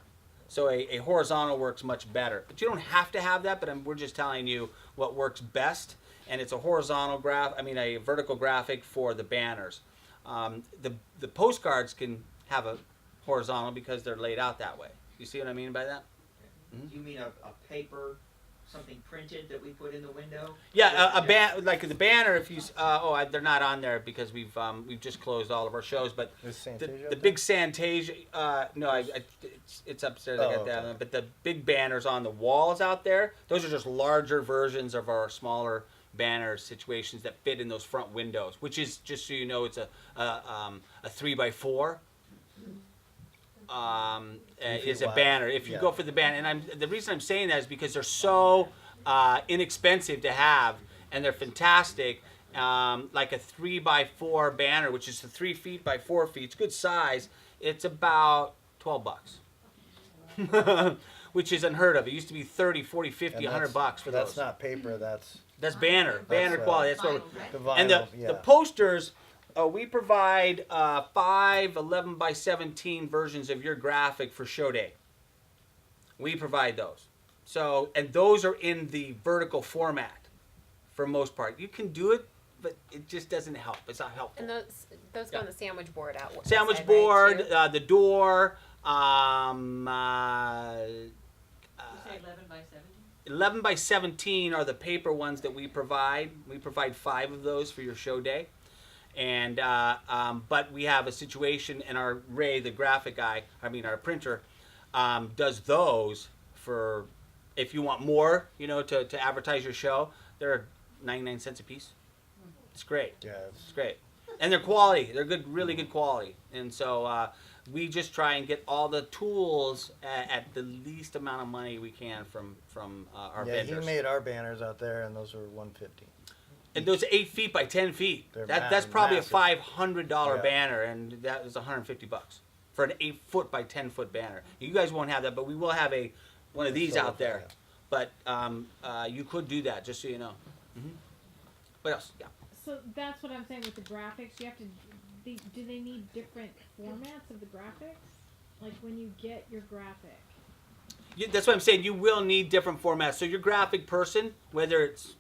so a horizontal works much better. But you don't have to have that. But we're just telling you what works best, and it's a a vertical graphic for the banners. The postcards can have a horizontal because they're laid out that way. You see what I mean by that? You mean a paper, something printed that we put in the window? Yeah, like the banner. If you they're not on there because we've just closed all of our shows. But Is Santasia the up there? big Santasia, no, it's upstairs. I Oh, got that. okay. But the big banners on the walls out there, those are just larger versions of our smaller banner situations that fit in those front windows. Which is, just so you know, it's a 3x4. Is a wide. banner. If you Yeah. go for the banner, and the reason I'm saying that is because they're so inexpensive to have, and they're fantastic. Like a 3x4 banner, which is 3 feet by 4 feet, it's good size. It's about $12, which is unheard of. It used to be 30, 40, 50, And $100 for that's those. not paper. That's Banner That's, quality. That's what. the vinyl. And the yeah. posters, we provide 5 11 by 17 versions of your graphic for show day. We provide those. So, and those are in the vertical format for most part. You can do it, but it just doesn't help. It's not helpful. And those go on the sandwich board out. Sandwich outside, right, board, too? the door, You say 11 by 17? 11 by 17 are the paper ones that we provide. We provide 5 of those for your show day. And but we have a situation, and our Ray, the graphic guy, our printer, does those for if you want more, to advertise your show. They're 99 cents a piece. It's great. Yeah. It's great. And they're quality. They're good, really good quality. And so we just try and get all the tools at the least amount of money we can from our Yeah, vendors. he made our banners out there, and those were $150. And those 8 feet by 10 feet. They're That's probably massive. a $500 Yeah. banner, and that was $150 for an 8 foot by 10 foot banner. You guys won't have that, but we will have one of these out there. But you could do that, just so you know. What else? Yeah. So that's what I'm saying with the graphics. You have to. Do they need different formats of the graphics? Like when you get your graphic. That's what I'm saying. You will need different formats. So your graphic person, whether it's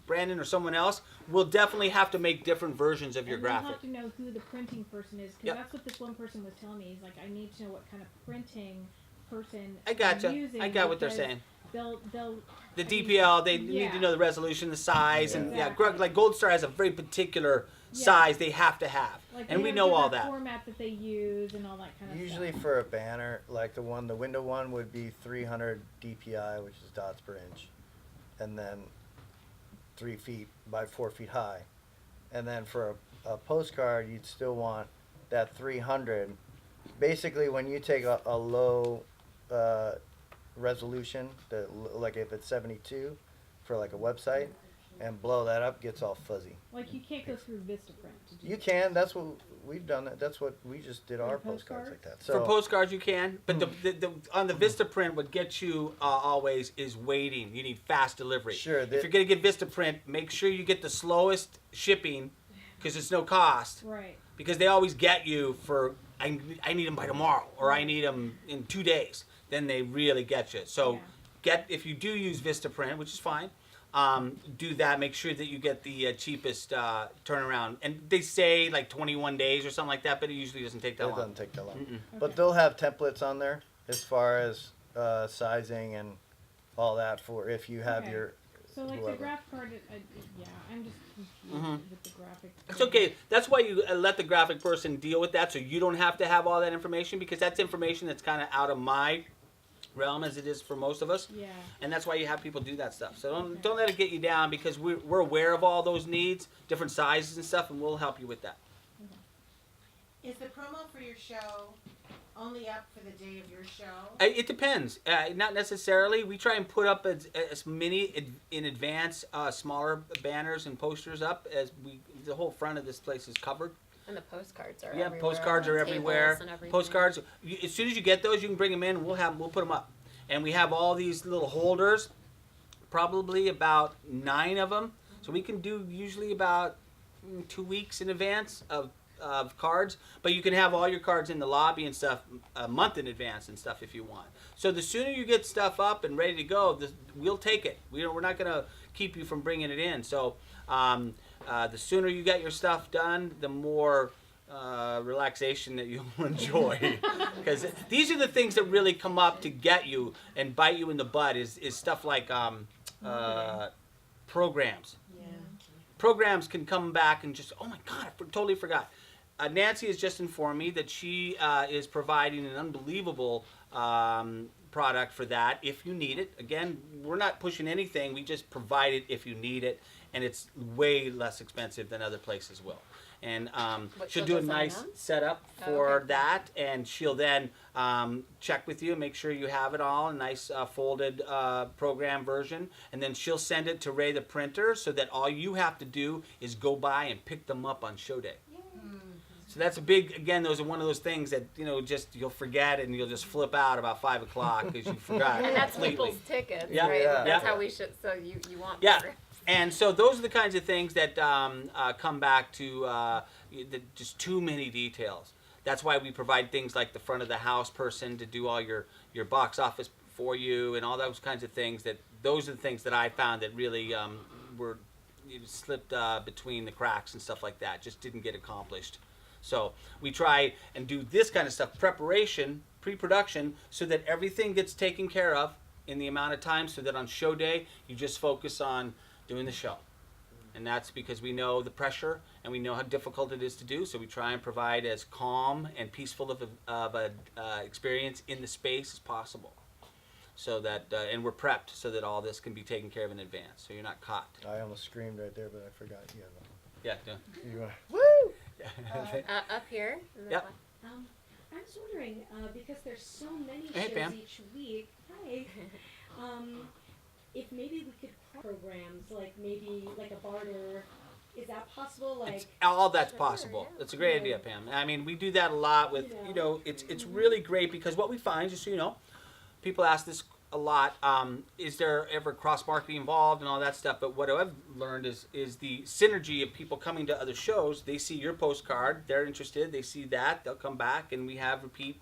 Brandon or someone else, will definitely have to make different versions of your And they'll graphic. have to know who the printing person is, because Yep. that's what this one person was telling me. He's like, I need to know what kind of printing person I gotcha. I'm using. I got what they're because saying. They'll The I mean, DPL, they need yeah. to know the resolution, the size, and Exactly. like Gold Star has a very particular Yeah. size they have to have, like and they we have know all different that. format that they use and all that kind of Usually stuff. for a banner, like the window one would be 300 DPI, which is dots per inch, and then 3 feet by 4 feet high. And then for a postcard, you'd still want that 300. Basically, when you take a low resolution, like if it's 72 for like a website, and blow that up, gets all fuzzy. Like you can't go through VistaPrint. to do You that. can. That's what we've done. That's what we just did For our the postcards like postcards? that. For postcards, you can, but the on the VistaPrint, what gets you always is waiting. You need fast delivery. Sure, If you're gonna get VistaPrint, make sure you get the slowest shipping, because it's no cost. Right. Because they always get you for I need them by tomorrow, or I need them in 2 days. Then they really get you. So Yeah. if you do use Vistaprint, which is fine, do that. Make sure that you get the cheapest turnaround. And they say like 21 days or something like that, but it usually doesn't take that It long. doesn't take that long. Mm-mm. But Okay. they'll have templates on there as far as sizing and all that for if you have Okay. your So like whoever. the graphic card, yeah, I'm just confused Mhm. with the graphic. It's okay. That's why you let the graphic person deal with that, so you don't have to have all that information, because that's information that's kind of out of my realm, as it is for most of us. Yeah. And that's why you have people do that stuff. So Okay. don't let it get you down, because we're aware of all those needs, different sizes and stuff, and we'll help you with that. Is the promo for your show only up for the day of your show? It depends. Not necessarily. We try and put up as many in advance, smaller banners and posters up as the whole front of this place is covered. And the postcards are Yeah, everywhere. postcards are tables everywhere. and everything. Postcards. As soon as you get those, you can bring them in. We'll put them up, and we have all these little holders. Probably about 9 of them. So we can do usually about 2 weeks in advance of cards, but you can have all your cards in the lobby and stuff a month in advance and stuff if you want. So the sooner you get stuff up and ready to go, we'll take it. We're not going to keep you from bringing it in. So the sooner you get your stuff done, the more relaxation that you'll enjoy. Because these are the things that really come up to get you and bite you in the butt is stuff like programs. Yeah. Programs can come back and just, oh my God, I totally forgot. Nancy has just informed me that she is providing an unbelievable product for that if you need it. Again, we're not pushing anything. We just provide it if you need it, and it's way less expensive than other places will. And What, she'll she'll do a design nice them? setup Oh, for okay. that, and she'll then check with you, make sure you have it all, a nice folded program version, and then she'll send it to Ray the printer so that all you have to do is go by and pick them up on show day. So that's a big, again, those are one of those things that, just you'll forget and you'll just flip out about 5 o'clock because you forgot And that's completely. people's tickets, Yeah. right? Yeah. That's Yeah. how we should. So you want. Yeah. better. And so those are the kinds of things that come back to just too many details. That's why we provide things like the front of the house person to do all your box office for you and all those kinds of things. Those are the things that I found that really were slipped between the cracks and stuff like that. Just didn't get accomplished. So we try and do this kind of stuff, preparation, pre-production, so that everything gets taken care of in the amount of time so that on show day you just focus on doing the show. And that's because we know the pressure and we know how difficult it is to do, so we try and provide as calm and peaceful of a experience in the space as possible. So that, and we're prepped so that all this can be taken care of in advance, so you're not caught. I almost screamed right there, but I forgot you have Yeah, a, you Woo! Up here. In the Yep. black- I was wondering, because there's so many Hey, shows Pam. each week. Hi. If maybe we could programs like maybe like a barter, is that possible? Like All that's Sure, possible. yeah. That's a great idea, Pam. I mean, we do that a lot with, it's really great because what we find, just so you know, people ask this a lot, is there ever cross-marketing involved and all that stuff, but what I've learned is the synergy of people coming to other shows. They see your postcard, they're interested, they see that, they'll come back, and we have repeat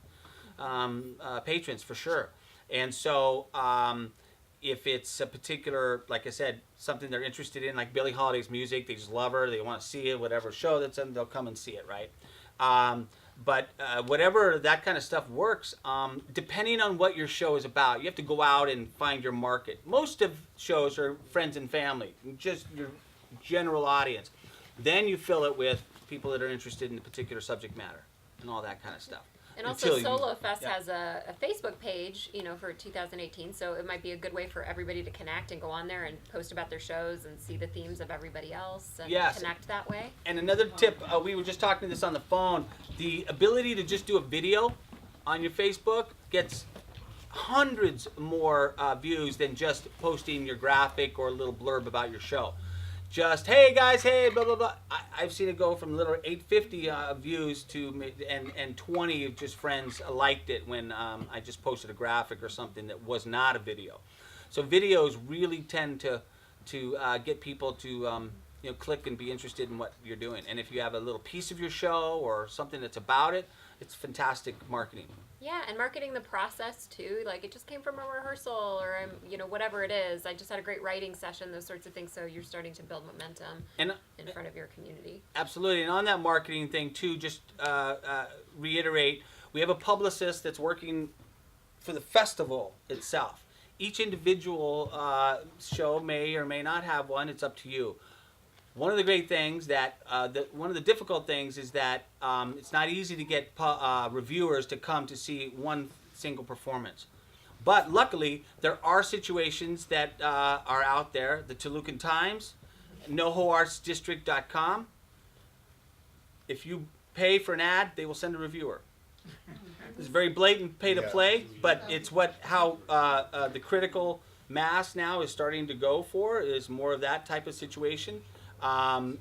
patrons for sure. And so if it's a particular, like I said, something they're interested in, like Billie Holiday's music, they just love her, they want to see it, whatever show that's in, they'll come and see it, right? But whatever that kind of stuff works, depending on what your show is about, you have to go out and find your market. Most of shows are friends and family, just your general audience. Then you fill it with people that are interested in the particular subject matter and all that kind of stuff. And also, Until you- Solofest yeah. has a Facebook page, for 2018. So it might be a good way for everybody to connect and go on there and post about their shows and see the themes of everybody else and Yes. connect that way. And another tip, we were just talking to this on the phone, the ability to just do a video on your Facebook gets hundreds more views than just posting your graphic or a little blurb about your show. Just, hey guys, hey, blah, blah, blah. I've seen it go from little 850 views to, and 20 of just friends liked it when I just posted a graphic or something that was not a video. So videos really tend to get people to click and be interested in what you're doing. And if you have a little piece of your show or something that's about it, it's fantastic marketing. Yeah, and marketing the process too. Like, it just came from a rehearsal, or whatever it is. I just had a great writing session, those sorts of things. So you're starting to build momentum And in front of your community. absolutely, and on that marketing thing too, just reiterate, we have a publicist that's working for the festival itself. Each individual show may or may not have one. It's up to you. One of the great things one of the difficult things is that it's not easy to get reviewers to come to see one single performance. But luckily, there are situations that are out there. The Tolucan Times, NoHoArtsDistrict.com. If you pay for an ad, they will send a reviewer. It's very blatant pay to play, but it's how the critical mass now is starting to go for, is more of that type of situation. And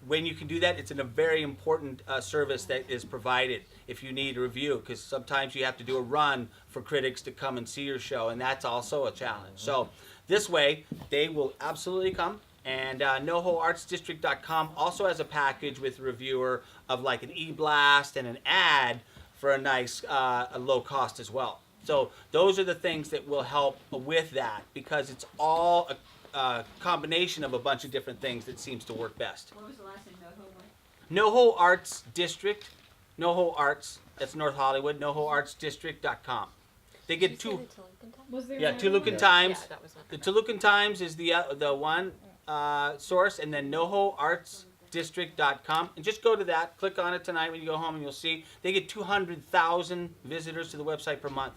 when you can do that, it's a very important service that is provided if you need a review, because sometimes you have to do a run for critics to come and see your show, and that's also a challenge. So this way, they will absolutely come. And NoHoArtsDistrict.com also has a package with a reviewer of like an e-blast and an ad for a nice a low cost as well. So those are the things that will help with that, because it's all a combination of a bunch of different things that seems to work best. What was the last name? NoHo NoHo Arts District, NoHo Arts, that's North Hollywood, NoHoArtsDistrict.com. They get two. Was there Yeah, another Tolucan one? Times. Yeah, that was one. The Tolucan Times is the one source, and then NoHoArtsDistrict.com. And just go to that, click on it tonight when you go home, and you'll see they get 200,000 visitors to the website per month.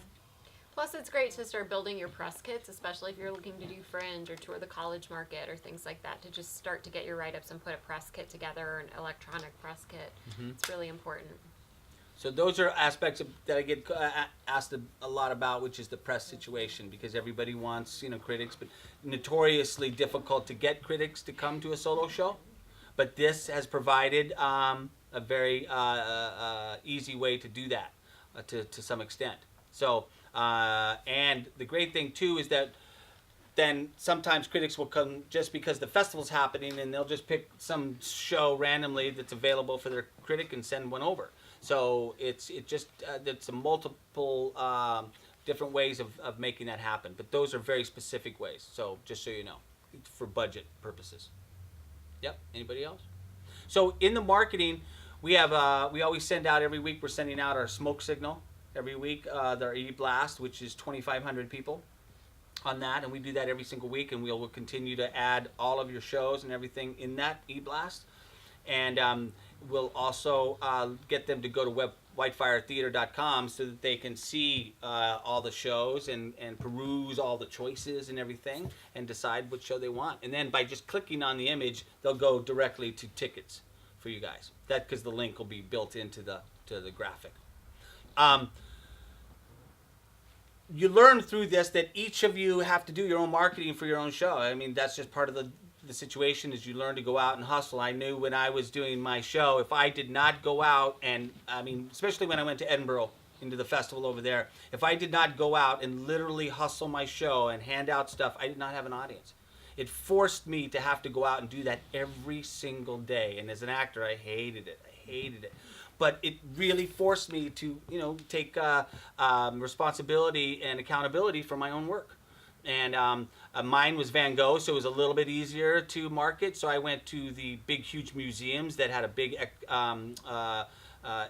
Plus, it's great to start building your press kits, especially if you're looking to do Fringe or tour the college market or things like that, to just start to get your write-ups and put a press kit together, an electronic press kit. It's really important. So those are aspects that I get asked a lot about, which is the press situation, because everybody wants, critics, but notoriously difficult to get critics to come to a solo show. But this has provided a very easy way to do that to some extent. So, and the great thing too is that then sometimes critics will come just because the festival's happening, and they'll just pick some show randomly that's available for their critic and send one over. So it's a multiple different ways of making that happen. But those are very specific ways. So just so you know, for budget purposes. Yep. Anybody else? So in the marketing, we have we always send out every week. We're sending out our smoke signal every week. Our e-blast, which is 2,500 people on that, and we do that every single week. And we'll continue to add all of your shows and everything in that e-blast. And we'll also get them to go to whitefiretheater.com so that they can see all the shows and peruse all the choices and everything and decide what show they want. And then by just clicking on the image, they'll go directly to tickets for you guys. That because the link will be built into the graphic. You learn through this that each of you have to do your own marketing for your own show. I mean, that's just part of the situation, is you learn to go out and hustle. I knew when I was doing my show, if I did not go out and, especially when I went to Edinburgh into the festival over there, if I did not go out and literally hustle my show and hand out stuff, I did not have an audience. It forced me to have to go out and do that every single day. And as an actor, I hated it. But it really forced me to, take responsibility and accountability for my own work. And mine was Van Gogh, so it was a little bit easier to market. So I went to the big, huge museums that had a big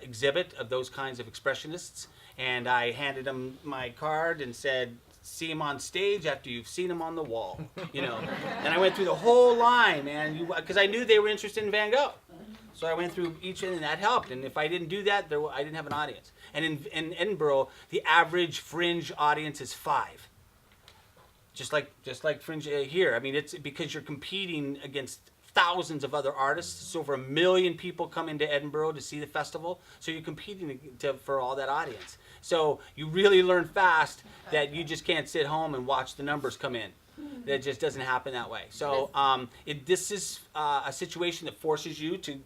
exhibit of those kinds of expressionists. And I handed them my card and said, see them on stage after you've seen them on the wall, And I went through the whole line, man, because I knew they were interested in Van Gogh. So I went through each, and that helped. And if I didn't do that, I didn't have an audience. And in Edinburgh, the average Fringe audience is 5. Just like Fringe here. I mean, it's because you're competing against thousands of other artists. So over 1 million people come into Edinburgh to see the festival. So you're competing for all that audience. So you really learn fast that you just can't sit home and watch the numbers come in. That just doesn't happen that way. So this is a situation that forces you to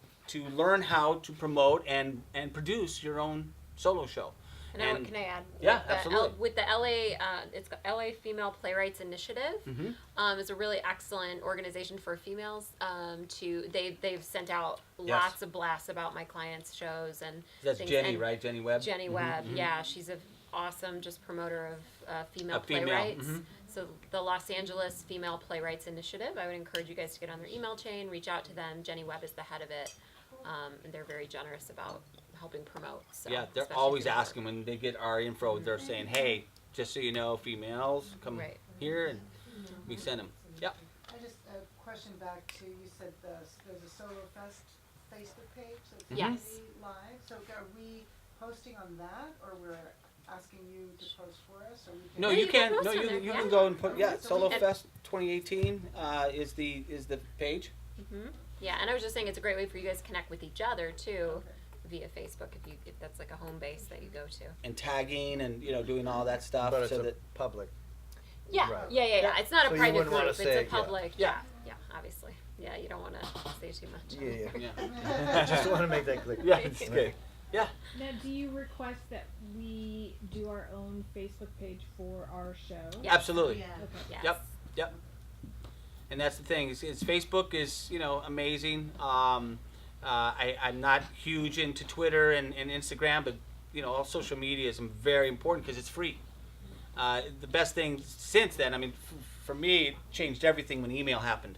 learn how to promote and produce your own solo show. And can I add? Yeah, with the absolutely. With the LA, it's got LA Female Playwrights Initiative. Mhm. Is a really excellent organization for females. They've sent out lots of blasts about my clients' shows and That's things. Jenny, And right? Jenny Webb. Jenny Webb, yeah, she's an awesome just promoter of female A female, playwrights. mhm. So the Los Angeles Female Playwrights Initiative, I would encourage you guys to get on their email chain, reach out to them. Jenny Webb is the head of it, and they're very generous about helping promote. So, Yeah, they're especially always female asking when they get our info. They're saying, "Hey, just so you know, females come Right. here," and we send them. Yeah. I just, a question back to, you said there's a Solofest Facebook page, so it's Yes. gonna be live, so are we posting on that, or we're asking you to post for us, or we can? No, Yeah, you you can can. post No, on you there, you yeah. can go and put. Yeah, So we can- Solofest 2018 is the page. Yeah, and I was just saying it's a great way for you guys to connect with each other too, Okay. via Facebook if that's like a home base that you go to. And tagging and doing all that stuff But it's so a that public. Yeah, Right. yeah. Yeah. It's not So a you private wouldn't wanna group. say- It's a public. Yeah. Yeah, obviously. Yeah, you don't want to say too much. Yeah, yeah. I just want to make that clear. Yeah, it's good. Yeah. Now, do you request that we do our own Facebook page for our show? Yeah. Absolutely. Yeah. Okay. Yes. Yep. And that's the thing. Is Facebook is amazing. I'm not huge into Twitter and Instagram, but all social media is very important because it's free. The best thing since then, I mean, for me, it changed everything when email happened.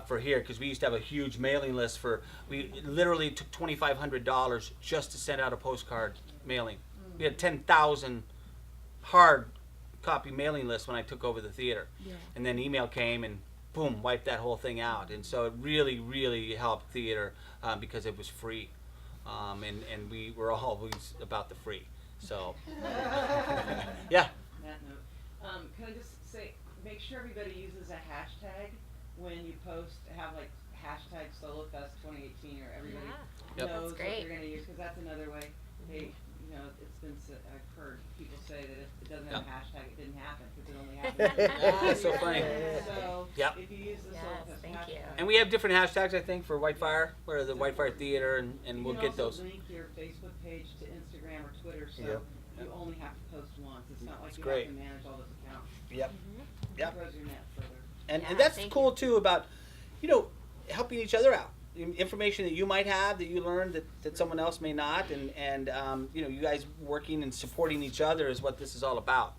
For here, because we used to have a huge mailing list we literally took $2,500 just to send out a postcard mailing. We had 10,000 hard copy mailing list when I took over the theater. Yeah. And then email came and boom, wiped that whole thing out. And so it really, really helped theater because it was free. And we were always about the free. So, yeah. That note, can I just say, make sure everybody uses a hashtag when you post, have like hashtag Solofest 2018, or everybody Yep. knows That's what great. you're gonna use, because that's another way. They, it's been, I've heard people say that if it doesn't have a hashtag, it didn't happen, because it only happened. Ah, so funny. So, Yep. if you use the Yes, Solofest thank you. hashtag. And we have different hashtags, I think, for Whitefire, where the Whitefire Theater, and we'll get You those. can also link your Facebook page to Instagram or Twitter, so Yep. you only have to post once. It's not like That's you great. have to manage all those accounts. Yep. It Yep. grows your net further. And Yeah, that's thank cool too about, helping each other out. Information that you might have that you learned that someone else may not, and you guys working and supporting each other is what this is all about.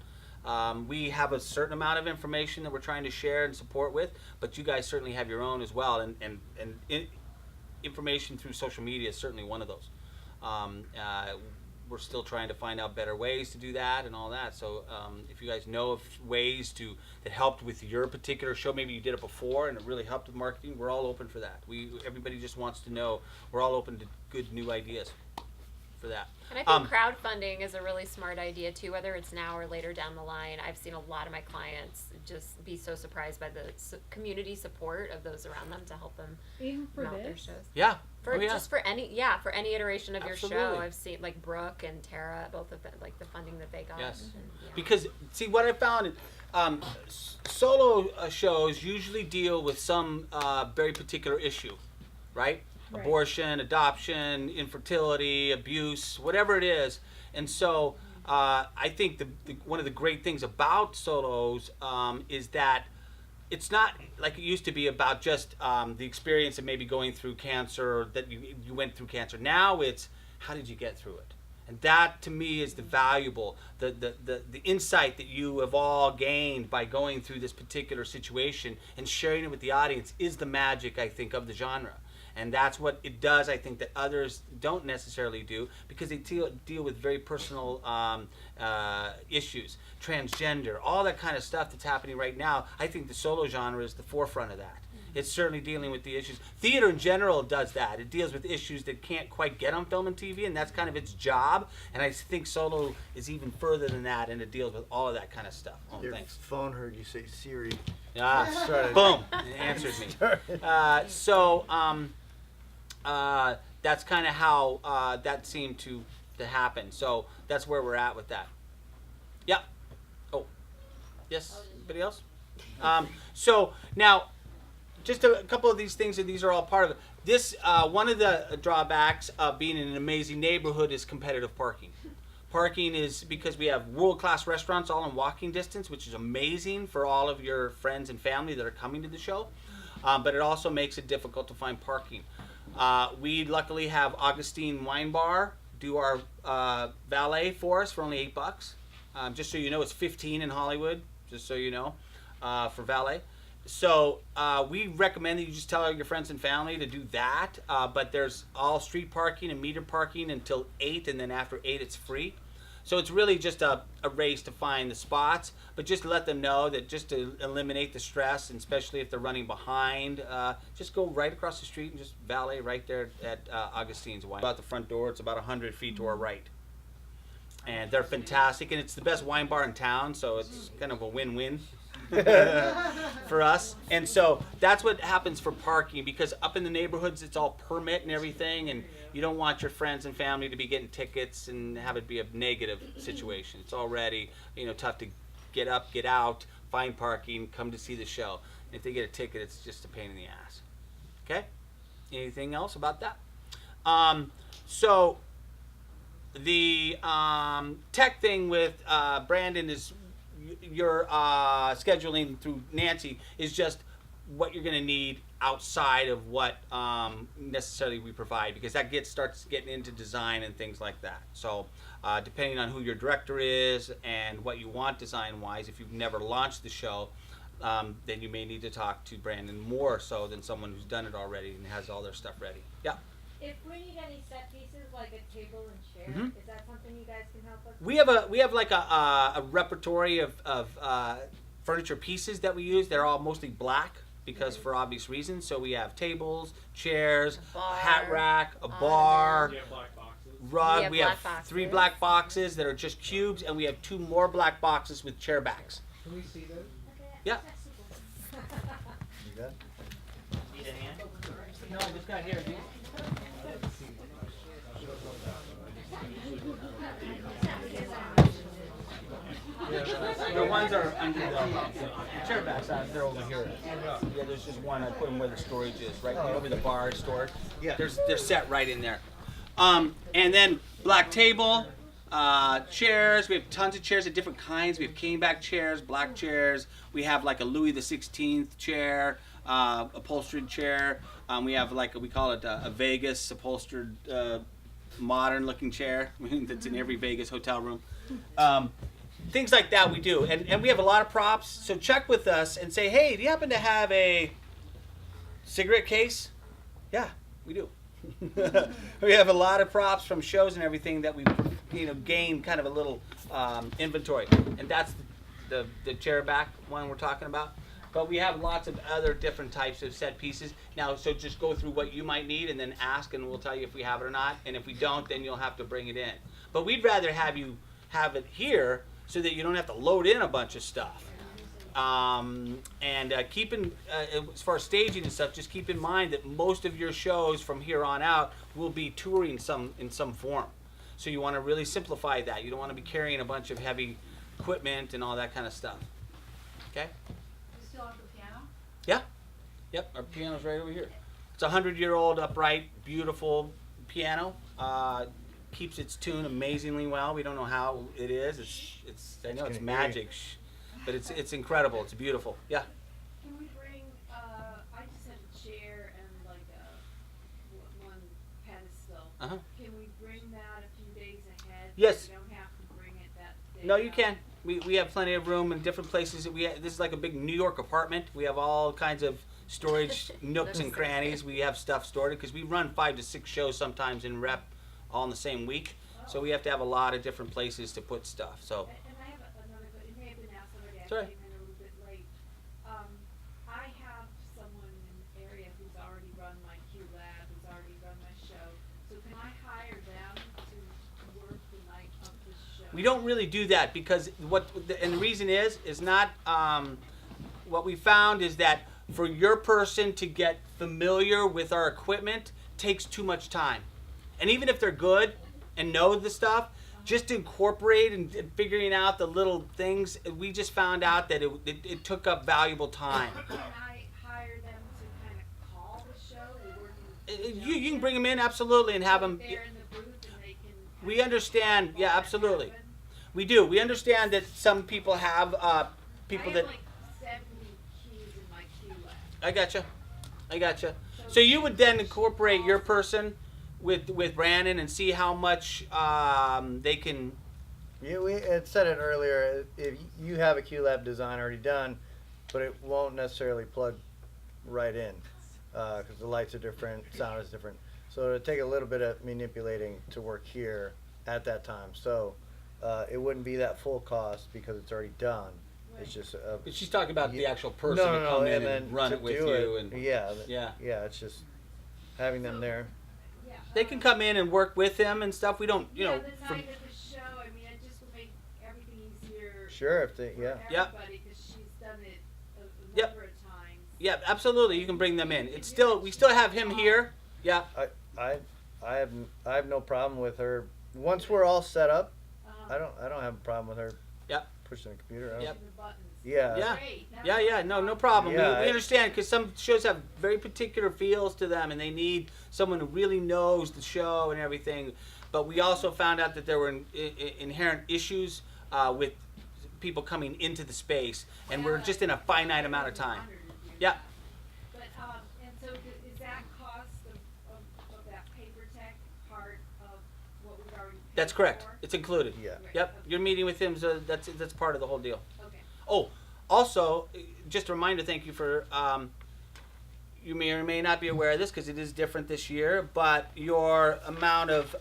We have a certain amount of information that we're trying to share and support with, but you guys certainly have your own as well, and information through social media is certainly one of those. We're still trying to find out better ways to do that and all that. So if you guys know of ways that helped with your particular show, maybe you did it before and it really helped with marketing, we're all open for that. Everybody just wants to know. We're all open to good new ideas for that. And I think crowdfunding is a really smart idea too, whether it's now or later down the line. I've seen a lot of my clients just be so surprised by the community support of those around them to help them Even for mount their this? shows. Yeah. For Oh, yeah. just for any iteration of your show, Absolutely. I've seen like Brooke and Tara, both of them, like the funding that they got. Yes. and, yeah. Because see what I found, solo shows usually deal with some very particular issue, right? Right. Abortion, adoption, infertility, abuse, whatever it is. And so I think one of the great things about solos is that it's not like it used to be about just the experience of maybe going through cancer, or that you went through cancer. Now it's how did you get through it? And that to me is the valuable, the insight that you have all gained by going through this particular situation and sharing it with the audience is the magic, I think, of the genre. And that's what it does, I think, that others don't necessarily do, because they deal with very personal issues, transgender, all that kind of stuff that's happening right now. I think the solo genre is the forefront of that. It's certainly dealing with the issues. Theater in general does that. It deals with issues that can't quite get on film and TV, and that's kind of its job. And I think solo is even further than that, and it deals with all of that kind of stuff. Oh, Your thanks. phone heard you say Siri. Ah, boom, it answered me. That's kind of how that seemed to happen. So that's where we're at with that. Yeah. Oh, yes. Anybody else? So now, just a couple of these things, and these are all part of it. This one of the drawbacks of being in an amazing neighborhood is competitive parking. Parking is because we have world-class restaurants all in walking distance, which is amazing for all of your friends and family that are coming to the show. But it also makes it difficult to find parking. We luckily have Augustine Wine Bar do our valet for us for only $8. Just so you know, it's 15 in Hollywood. Just so you know, for valet. So we recommend that you just tell all your friends and family to do that. But there's all street parking and meter parking until 8, and then after 8 it's free. So it's really just a race to find the spots, but just let them know that just to eliminate the stress, and especially if they're running behind, just go right across the street and just valet right there at Augustine's Wine. About the front door, it's about 100 feet to our right. And they're fantastic, and it's the best wine bar in town, so it's kind of a win-win for us. And so that's what happens for parking, because up in the neighborhoods it's all permit and everything, and you don't want your friends and family to be getting tickets and have it be a negative situation. It's already, tough to get up, get out, find parking, come to see the show. If they get a ticket, it's just a pain in the ass. Okay? Anything else about that? So the tech thing with Brandon is your scheduling through Nancy is just what you're going to need outside of what necessarily we provide, because that starts getting into design and things like that. So depending on who your director is and what you want design wise, if you've never launched the show, then you may need to talk to Brandon more so than someone who's done it already and has all their stuff ready. Yeah. If we need any set pieces like a table and chair, Mm-hmm. is that something you guys can help us with? We have like a repertory of furniture pieces that we use. They're all mostly black because for obvious reasons. So we have tables, chairs, a hat rack, a bar, You have black boxes. rug. We have black 3 boxes. black boxes that are just cubes, and we have 2 more black boxes with chair backs. Can we see those? Okay, Yeah. that's super. You good? Need a hand? No, I just got here, dude. The ones are under the chair backs. They're over here. Yeah, there's just one. I put them where the storage is, right over the bar storage. Yeah. They're set right in there. And then black table, chairs. We have tons of chairs of different kinds. We have caneback chairs, black chairs. We have like a Louis XVI chair, upholstered chair. We have we call it a Vegas upholstered, modern-looking chair that's in every Vegas hotel room. Things like that we do, and we have a lot of props. So check with us and say, hey, do you happen to have a cigarette case? Yeah, we do. We have a lot of props from shows and everything that we gain kind of a little inventory, and that's the chair back one we're talking about. But we have lots of other different types of set pieces. Now, so just go through what you might need and then ask, and we'll tell you if we have it or not. And if we don't, then you'll have to bring it in. But we'd rather have you have it here so that you don't have to load in a bunch of stuff. Keeping, as far as staging and stuff, just keep in mind that most of your shows from here on out will be touring in some form. So you want to really simplify that. You don't want to be carrying a bunch of heavy equipment and all that kind of stuff. Okay? You still have the piano? Yeah. Yep, our piano's right over here. It's a 100-year-old upright, beautiful piano. Keeps its tune amazingly well. We don't know how it is. I know it's magic, but it's incredible. It's beautiful. Yeah. Can we bring, I just had a chair and like one pedestal. Uh-huh. Can we bring that a few days ahead? Yes. We don't have to bring it that day. No, you can. We have plenty of room in different places. This is like a big New York apartment. We have all kinds of storage nooks and crannies. We have stuff stored because we run 5 to 6 shows sometimes in rep all in the same week. So we have to have a lot of different places to put stuff. So. And I have another, it may have been asked already, I Sorry. came in a little bit late. I have someone in the area who's already run my Q Lab, who's already run my show. So can I hire them to work the night of the show? We don't really do that because and the reason is not, what we found is that for your person to get familiar with our equipment takes too much time. And even if they're good and know the stuff, just to incorporate and figuring out the little things, we just found out that it took up valuable time. Can I hire them to kind of call the show or work with, You can bring them in absolutely and have them. they're in the booth and they can we understand. Yeah, absolutely. We do. We understand that some people have people I that. have like 70 keys in my queue lab. I gotcha. So you would then incorporate your person with Brandon and see how much they can. Yeah, we had said it earlier. If you have a QLab design already done, but it won't necessarily plug right in because the lights are different, sound is different. So it'll take a little bit of manipulating to work here at that time. So it wouldn't be that full cost because it's already done. It's just She's talking about the actual person no, to no, come no, in and and then run to it with do you it, and yeah. It's just having them there. Yeah, they can come in and work with them and stuff. We don't, you know. the night of the show, I mean, it just will make everything easier. Sure, if they, For yeah. Yep. everybody, because she's done it a Yep. number of times. Yeah, absolutely. You can bring them in. It's still we still have him here. Yeah. I have no problem with her. Once we're all set up, I don't have a problem with her. Yep. Pushing the computer. I don't- Yep. The buttons. Yeah. Yeah. Great. That Yeah, was yeah, no problem. Yeah, we I- understand because some shows have very particular feels to them, and they need someone who really knows the show and everything. But we also found out that there were inherent issues with people coming into the space, and we're just in a finite amount of time. Yeah. But and so is that cost of that paper tech part of what we've already paid That's correct. for? It's included. Yeah. Right, Yep. okay. You're meeting with him, so that's part of the whole deal. Okay. Oh, also, just a reminder, thank you for, you may or may not be aware of this because it is different this year, but your amount of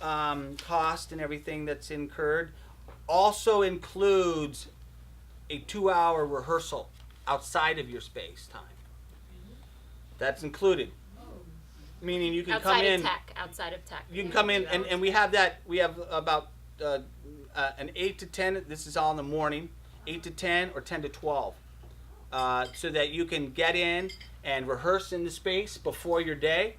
cost and everything that's incurred also includes a 2-hour rehearsal outside of your space time. That's included. Meaning you can come in. Outside of tech. You can come in, and we have that. We have about an 8 to 10. This is all in the morning, 8 to 10 or 10 to 12, so that you can get in and rehearse in the space before your day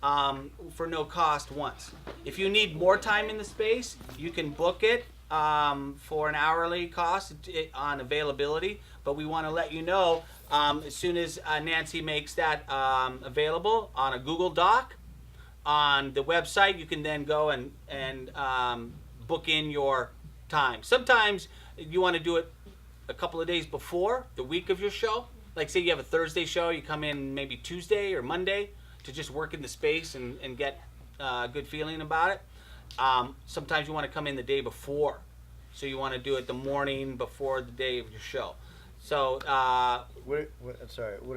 for no cost once. If you need more time in the space, you can book it for an hourly cost on availability. But we want to let you know as soon as Nancy makes that available on a Google Doc on the website, you can then go and book in your time. Sometimes you want to do it a couple of days before the week of your show. Like say you have a Thursday show, you come in maybe Tuesday or Monday to just work in the space and get a good feeling about it. Sometimes you want to come in the day before. So you want to do it the morning before the day of your show. So Would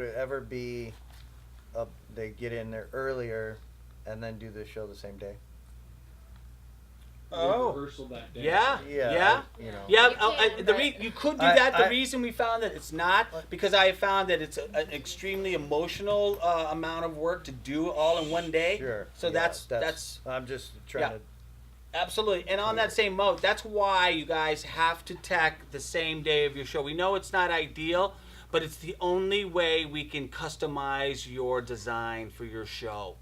it ever be they get in there earlier and then do the show the same day? Oh. Rehearsal that day. Yeah. You know. Yeah, You can, but- you could do I- that. The I- reason we found that it's not because I found that it's an extremely emotional amount of work to do all in one day. Sure. So yeah, that's I'm just trying Yeah. to. absolutely. And on that same note, that's why you guys have to tech the same day of your show. We know it's not ideal, but it's the only way we can customize your design for your show.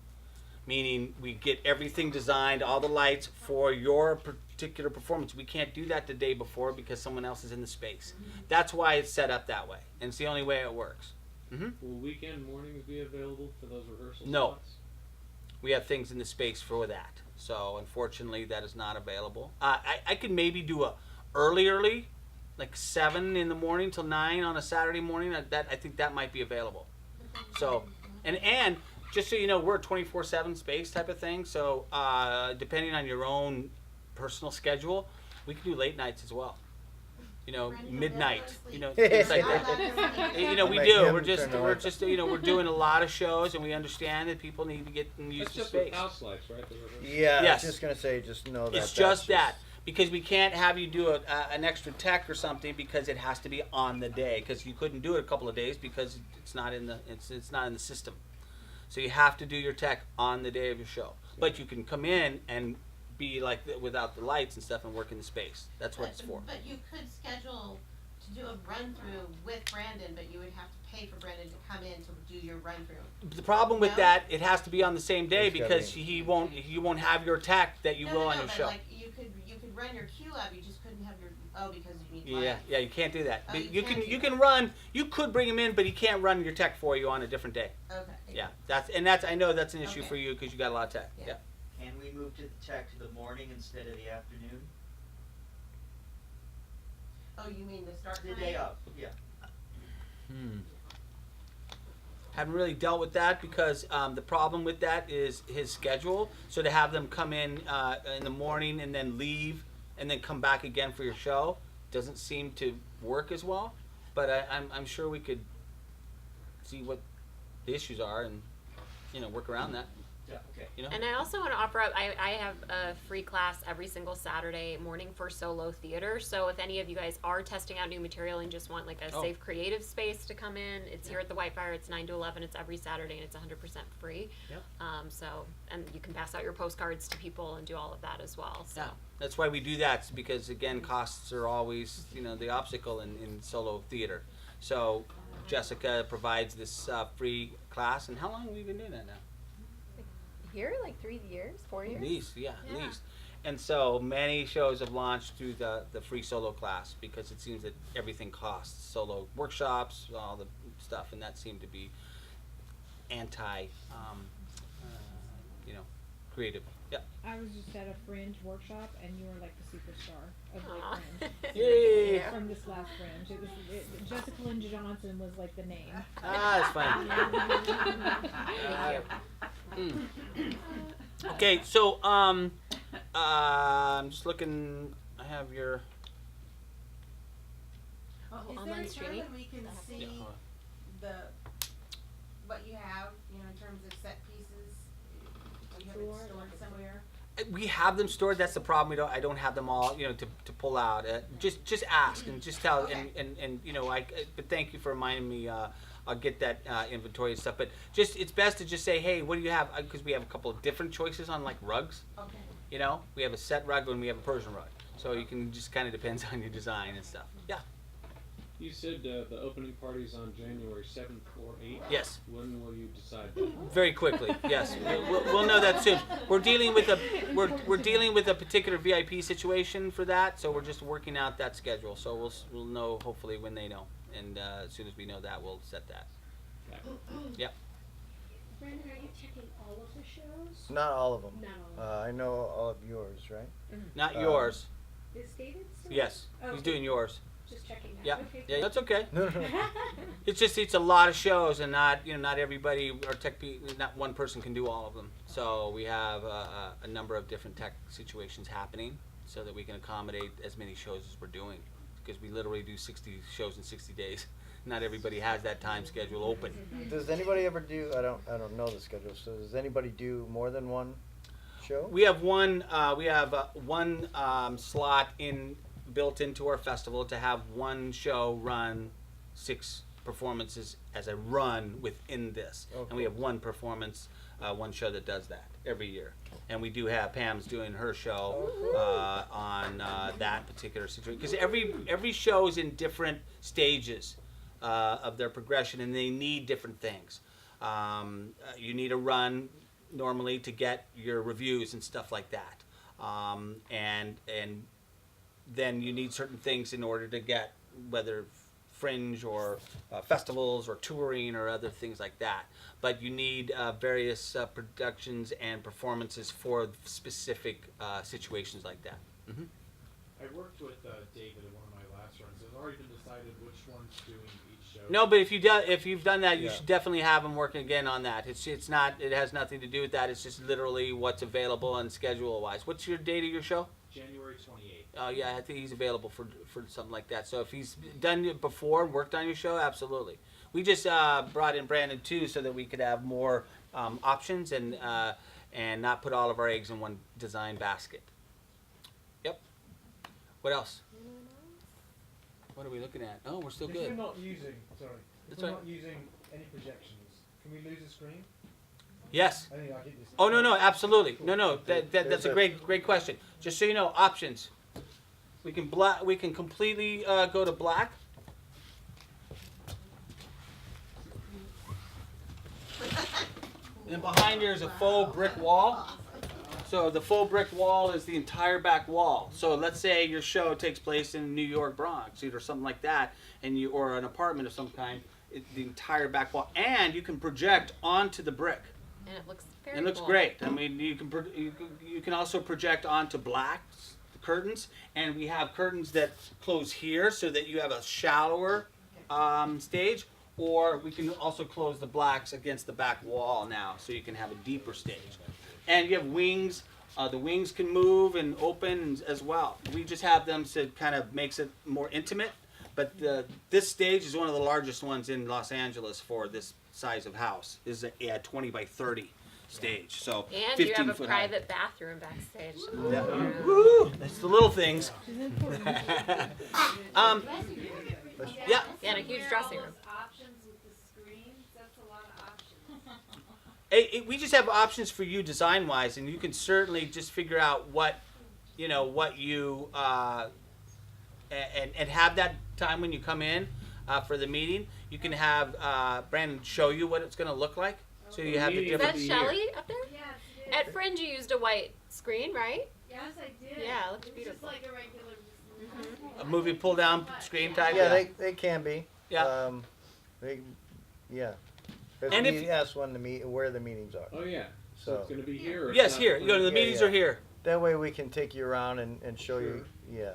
Meaning we get everything designed, all the lights for your particular performance. We can't do that the day before because someone else is in the space. That's why it's set up that way, and it's the only way it works. Will weekend mornings be available for those rehearsal No. slots? We have things in the space for that, so unfortunately that is not available. I could maybe do a early, like 7 in the morning till 9 on a Saturday morning. I think that might be available. So, and just so you know, we're a 24/7 space type of thing. So depending on your own personal schedule, we can do late nights as well. You know, midnight. You know, things like that. You know, we Make do. him We're just, turn the we're lights just, you know, we're doing a lot of shows, and we understand that people need to get and use That's the just with space. house lights, right? The rehearsal? Yeah, I Yes. was just gonna say, just know that. It's that's just that because we can't have you do an extra tech or something because it has to be on the day because you couldn't do it a couple of days because it's not in the it's not in the system. So you have to do your tech on the day of your show. But you can come in and be like without the lights and stuff and work in the space. That's what it's for. But you could schedule to do a run through with Brandon, but you would have to pay for Brandon to come in to do your run through. The problem with No? that, it has to be on the same day It's gotta because be. you won't have your tech that you no, will no, on no, your but show. like you could run your Q lab, you just couldn't have your because you need Yeah, lights. yeah, you can't do that. Oh, But you can't do you that. can run. You could bring him in, but he can't run your tech for you on a different day. Okay. Yeah, I know that's an issue Okay. for you because you got a lot of tech. Yeah. Yeah. Can we move to the tech to the morning instead of the afternoon? Oh, you mean the start The time? day of, yeah. Haven't really dealt with that because the problem with that is his schedule. So to have them come in the morning and then leave and then come back again for your show doesn't seem to work as well. But I'm sure we could see what the issues are and work around that. Yeah, okay. And I also want to offer up, I have a free class every single Saturday morning for solo theater. So if any of you guys are testing out new material and just want like a safe creative space to come in, it's here at the Whitefire. It's 9 to 11. It's every Saturday and it's 100% free. Yep. And you can pass out your postcards to people and do all of that as well. So. Yeah, that's why we do that, because again, costs are always the obstacle in solo theater. So Jessica provides this free class, and how long have we been doing that now? Here, like 3 years, 4 years? At least, yeah, at least. And so many shows have launched through the free solo class because it seems that everything costs. Solo workshops, all the stuff, and that seemed to be anti, creative. Yeah. I was just at a Fringe workshop, and you were like the superstar of like Fringe. Yay! From this last Fringe, Jessica Lynn Johnson was like the name. That's fine. Okay, so I'm just looking. I have your. Is online there a time streaming? when we can Yeah, see hold on. what you have, in terms of set pieces? Do you have it stored somewhere? We have them stored. That's the problem. I don't have them all, to pull out. Just ask and just tell. Okay. And but thank you for reminding me. I'll get that inventory and stuff. But it's best to just say, hey, what do you have? Because we have a couple of different choices on like rugs. Okay. We have a set rug and we have a Persian rug. So you can just kind of depends on your design and stuff. Yeah. You said the opening party's on January 7th or 8th? Yes. When will you decide that? Very quickly, yes. We'll know that soon. We're dealing with a particular VIP situation for that, so we're just working out that schedule. So we'll know hopefully when they know, and as soon as we know that, we'll set that. Okay. Yep. Brandon, are you checking all of the shows? Not all of them. Not all of them. I know all of yours, right? Not yours. Is David still? Yes, Oh, he's doing yours. Just checking that. Yeah, Okay, yeah, that's okay. No. It's a lot of shows, and not everybody or not one person can do all of them. So we have a number of different tech situations happening, so that we can accommodate as many shows as we're doing. Because we literally do 60 shows in 60 days. Not everybody has that time schedule open. Does anybody ever do? I don't know the schedule. So does anybody do more than one show? We have one slot built into our festival to have one show run 6 performances as a run within this. Oh, And we cool. have one performance, one show that does that every year. And we do have Pam's doing her show on that particular situation. Because every show is in different stages of their progression, and they need different things. You need a run normally to get your reviews and stuff like that. And then you need certain things in order to get whether fringe or festivals or touring or other things like that. But you need various productions and performances for specific situations like that. Mm-hmm. I worked with David in one of my last runs. It's already been decided which one's doing each show. No, but if you've done that, you Yeah. should definitely have them working again on that. It's not. It has nothing to do with that. It's just literally what's available and schedule wise. What's your date of your show? January 28th. Oh yeah, I think he's available for something like that. So if he's done it before and worked on your show, absolutely. We just brought in Brandon too, so that we could have more options and not put all of our eggs in one design basket. Yep. What else? What are we looking at? Oh, we're still If good. we're not using, sorry, if That's we're right. not using any projections, can we lose a screen? Yes. I think I did this. Oh no, absolutely. No, that's There's a great question. Just so you know, options. We can completely go to black. And behind here is a faux brick wall. So the faux brick wall is the entire back wall. So let's say your show takes place in New York Bronx or something like that, or an apartment of some kind. The entire back wall, and you can project onto the brick. and it looks very It looks cool. great. I mean, you can also project onto blacks the curtains, and we have curtains that close here so that you have a shallower stage, or we can also close the blacks against the back wall now, so you can have a deeper stage. And you have wings. The wings can move and open as well. We just have them so it kind of makes it more intimate. But this stage is one of the largest ones in Los Angeles for this size of house. Is a 20 by 30 stage. So And 15 you have a foot private bathroom backstage. Yeah. Woo! It's the little things. Yeah. Yeah, and a huge dressing room. Options with the screens, that's a lot of options. We just have options for you design-wise, and you can certainly just figure out what you and have that time when you come in for the meeting. You can have Brandon show you what it's going to look like, so you have the Is different. that Shelly up there? Yes, it is. At Fringe, you used a white screen, right? Yes, I did. Yeah, it looked It's beautiful. just like a regular. A movie pull-down screen type. Yeah, they can be. Yeah. Yeah. And if- you ask when where the meetings are. Oh, yeah. So So it's gonna be here or? Yes, it's here. not? You know, the Yeah, meetings yeah. are here. that way we can take you around and show you. Yeah.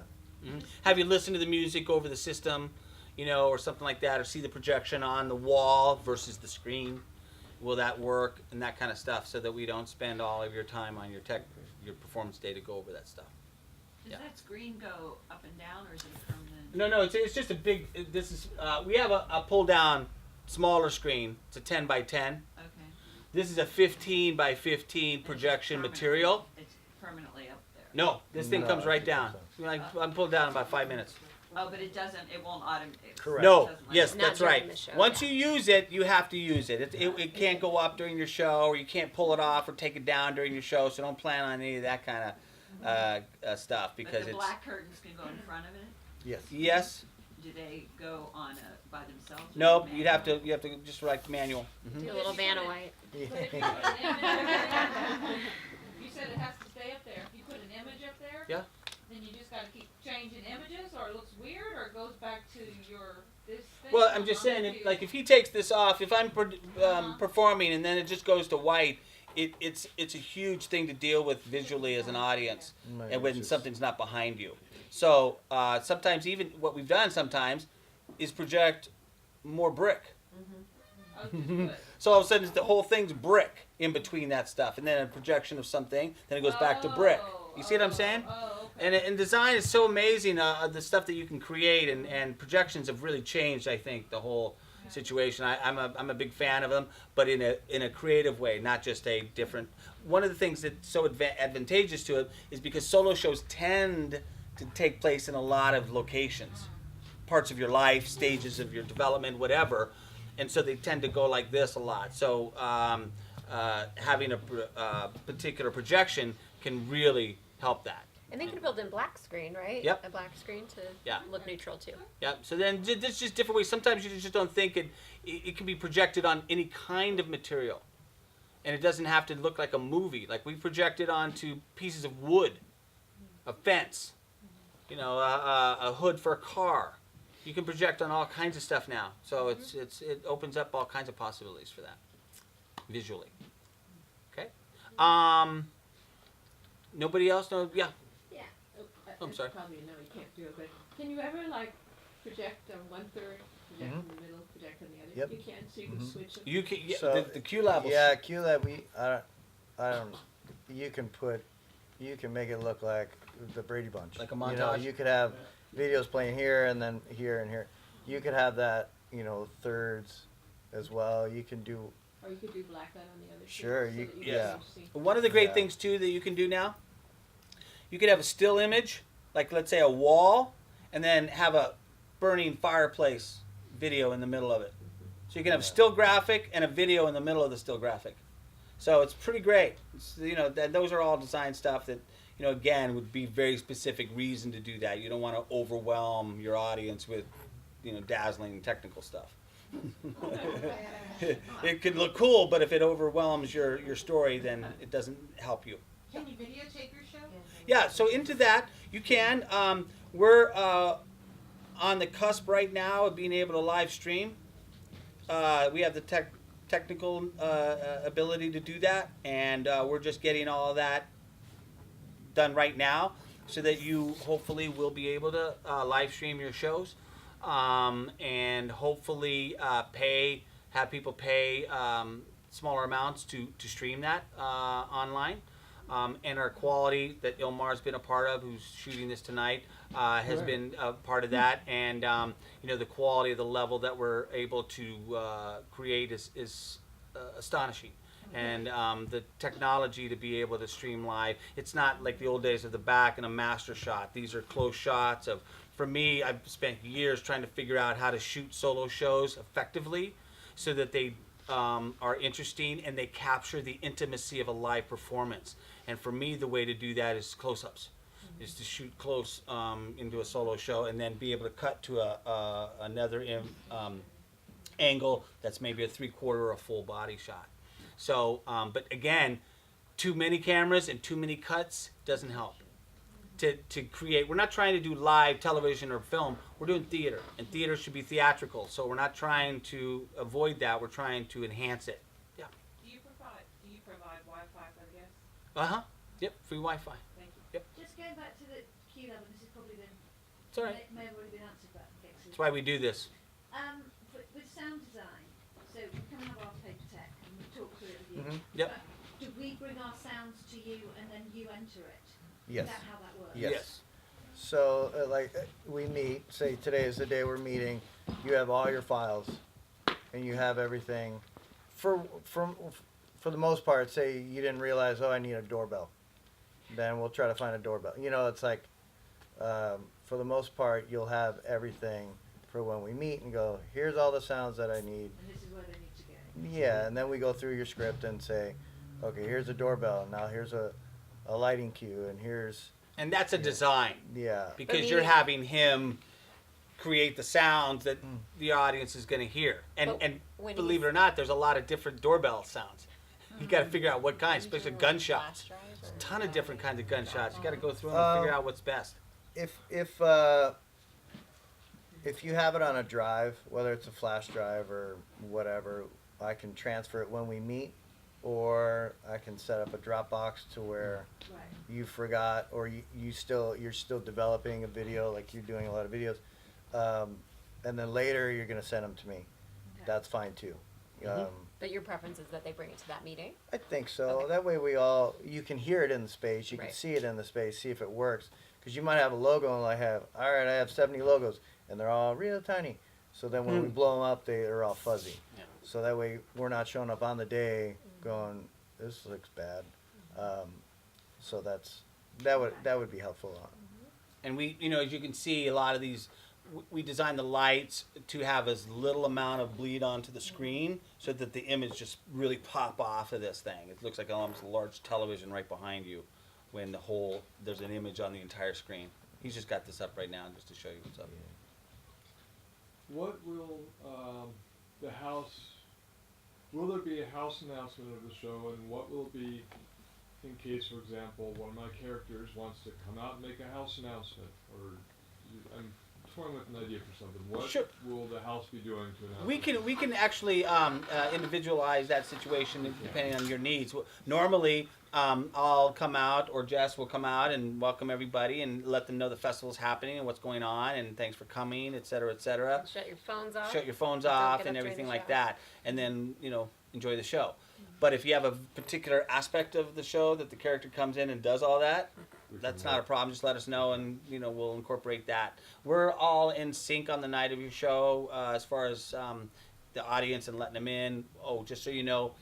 Have you listened to the music over the system, or something like that, or see the projection on the wall versus the screen? Will that work and that kind of stuff, so that we don't spend all of your time on your performance day to go over that stuff. Does that screen go up and down, or is it a permanent? No, it's just a big. We have a pull down smaller screen. It's a 10 by 10. Okay. This is a 15 by 15 projection material. It's permanently up there. No, this thing No, comes I right think down. so. I'm pulled down in about 5 minutes. Oh, but it won't automatically. Correct. No, Doesn't like- yes, Not that's during right. the show, Once yeah. you use it, you have to use it. It can't go up during your show, or you can't pull it off or take it down during your show. So don't plan on any of that kind of stuff, But because the it's black curtains can go in front of it? Yes. yes, Do they go on by themselves? or nope. manual? You have to just write manual. Do a little Vanna White. You said it has to stay up there. If you put an image up there. Yeah. Then you just gotta keep changing images, or it looks weird, or it goes back to this thing. Well, I'm just saying, if he takes this off, if I'm performing and then it just goes to white, it's a huge thing to deal with visually as an audience, Right, and when it's just- something's not behind you. So sometimes even what we've done sometimes is project more brick. So all of a sudden the whole thing's brick in between that stuff, and then a projection of something, then it goes back to brick. You see what I'm saying? And design is so amazing, the stuff that you can create, and projections have really changed, I think, the whole situation. I'm a big fan of them, but in a creative way, not just a different. One of the things that's so advantageous to it is because solo shows tend to take place in a lot of locations, parts of your life, stages of your development, whatever, and so they tend to go like this a lot. So having a particular projection can really help that. And they could build in black screen, right? Yep. A black screen to Yeah. look neutral too. Yeah. So then there's just different ways. Sometimes you just don't think it can be projected on any kind of material, and it doesn't have to look like a movie. Like we projected onto pieces of wood, a fence, a hood for a car. You can project on all kinds of stuff now. So it opens up all kinds of possibilities for that visually. Okay. Nobody else? No. Yeah. Yeah. I'm sorry. Probably no, you can't do it, but can you ever project on 1/3, project in the middle, project on the other? Yep. You can, so you can switch them. You can. Yeah, So, the Q levels. Yeah, QLab. I don't. You can make it look like the Brady Bunch. Like a montage? You could have videos playing here and then here and here. You could have that, thirds as well. You can do. Or you could do black light on the other. Sure, so you- that yeah. can see. One of the great Yeah. things too that you can do now, you could have a still image, like let's say a wall, and then have a burning fireplace video in the middle of it. So you can have a still graphic and a video in the middle of the still graphic. So it's pretty great. Those are all design stuff that, again, would be very specific reason to do that. You don't want to overwhelm your audience with, dazzling technical stuff. It could look cool, but if it overwhelms your story, then it doesn't help you. Can you videotape your show? Yeah, so into that, you can. We're on the cusp right now of being able to live stream. We have the technical ability to do that, and we're just getting all of that done right now, so that you hopefully will be able to live stream your shows, and hopefully have people pay smaller amounts to stream that online. And our quality that Ilmar's been a part of, who's shooting this tonight, has been a part of that. And the quality of the level that we're able to create is astonishing. And the technology to be able to stream live, it's not like the old days of the back and a master shot. These are close shots of. For me, I've spent years trying to figure out how to shoot solo shows effectively, so that they are interesting and they capture the intimacy of a live performance. And for me, the way to do that is close-ups, is to shoot close into a solo show, and then be able to cut to another angle that's maybe a 3/4 or a full body shot. So, but again, too many cameras and too many cuts doesn't help. To create, we're not trying to do live television or film, we're doing theater, and theater should be theatrical, so we're not trying to avoid that, we're trying to enhance it. Yeah. Do you provide Wi-Fi for the guests? Uh-huh. Yep, free Wi-Fi. Thank you. Yep. Just going back to the Q lab, and this has probably been It's all right. may have already been answered, but okay, That's why we do this. with sound design, so we come and have our paper tech and we talk through it with you. Yep. But do we bring our sounds to you and then you enter it? Yes. Is that how that works? Yes. So, we meet, say today is the day we're meeting, you have all your files, and you have everything. For the most part, say you didn't realize, I need a doorbell. Then we'll try to find a doorbell. It's like, for the most part, you'll have everything for when we meet and go, here's all the sounds that I need. And this is where they need to go. Yeah, and then we go through your script and say, okay, here's a doorbell, now here's a lighting cue, and here's... And that's a design. Yeah. Because you're having him create the sounds that the audience is going to hear. And when believe it or not, there's a lot of different doorbell sounds. You got to figure out what kind, especially gunshots. There's a ton of different kinds of gunshots. You got to go through them and figure out what's best. If you have it on a drive, whether it's a flash drive or whatever, I can transfer it when we meet, or I can set up a Dropbox to where you forgot, or you're still developing a video, like you're doing a lot of videos, and then later you're gonna send them to me. Okay. That's fine too. But your preference is that they bring it to that meeting? I think so. Okay. That way you can hear it in the space, you can Right. see it in the space, see if it works. Because you might have a logo, and I have 70 logos, and they're all real tiny. So then when we blow them up, they're all fuzzy. Yeah. So that way we're not showing up on the day going, this looks bad. So that would be helpful. And we, as you can see, a lot of these, we designed the lights to have as little amount of bleed onto the screen so that the image just really pop off of this thing. It looks like almost a large television right behind you when there's an image on the entire screen. He's just got this up right now just to show you what's up. What will will there be a house announcement of the show, and what will be in case, for example, one of my characters wants to come out and make a house announcement, or I'm toying with an idea for something. What will the house be doing to announce? We can actually individualize that situation depending on your needs. Normally, I'll come out, or Jess will come out and welcome everybody and let them know the festival's happening and what's going on, and thanks for coming, et cetera, et cetera. Shut your phones off. Shut your phones Don't off get and up during everything the like show. that, and then enjoy the show. But if you have a particular aspect of the show that the character comes in and does all that, that's not a problem. Just let us know, and we'll incorporate that. We're all in sync on the night of your show as far as the audience and letting them in. Oh, just so you know,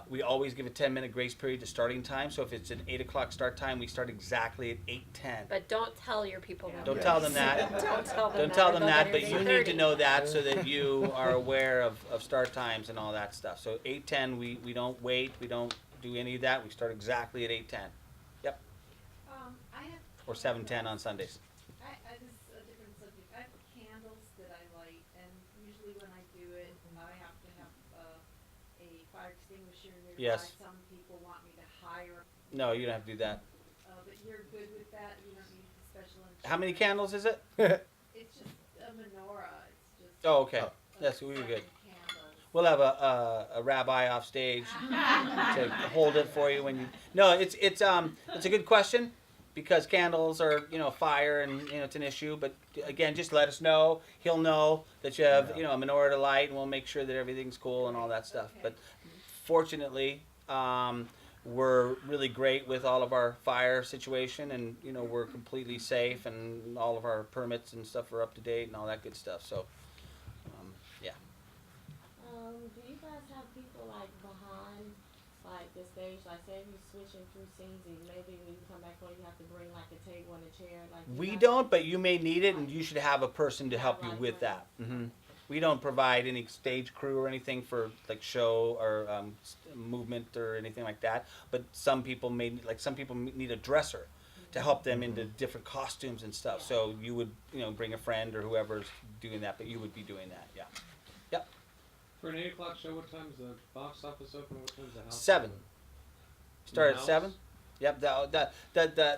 we always give a 10-minute grace period to starting time. So if it's an 8 o'clock start time, we start exactly at 8:10. But don't tell your people that. Don't tell them that. Don't tell them Don't that. tell or them they'll that, get but here you at need to 8:30. know that so that you are aware of start times and all that stuff. So 8:10, we don't wait, we don't do any of that. We start exactly at 8:10. Yep. I have. Or 7:10 on Sundays. This is a different subject. I have candles that I light, and usually when I do it, I have to have a fire extinguisher nearby. Yes. Some people want me to hire. No, you don't have to do that. But you're good with that. You don't need the special. How many candles is it? It's just a menorah. It's just. Oh, okay. Yes, we were good. Candles. we'll have a rabbi off stage to hold it for you when you. No, it's a good question because candles are fire and it's an issue. But again, just let us know. He'll know that you have a menorah to light, and we'll make sure that everything's cool and all that stuff. But fortunately, we're really great with all of our fire situation, and we're completely safe, and all of our permits and stuff are up to date and all that good stuff. So, yeah. Do you guys have people like behind, like the stage, like say you're switching through scenes and maybe when you come back on you have to bring like a table and a chair, like We don't, but you may need it, and you should have a person to help you with that. We don't provide any stage crew or anything for like show or movement or anything like that. But some people need a dresser to help them into different costumes and stuff. So you would bring a friend or whoever's doing that, but you would be doing that. Yeah. Yep. For an 8 o'clock show, what time is the box office open? What time is the house? 7. open? Start The at house? 7. Yep.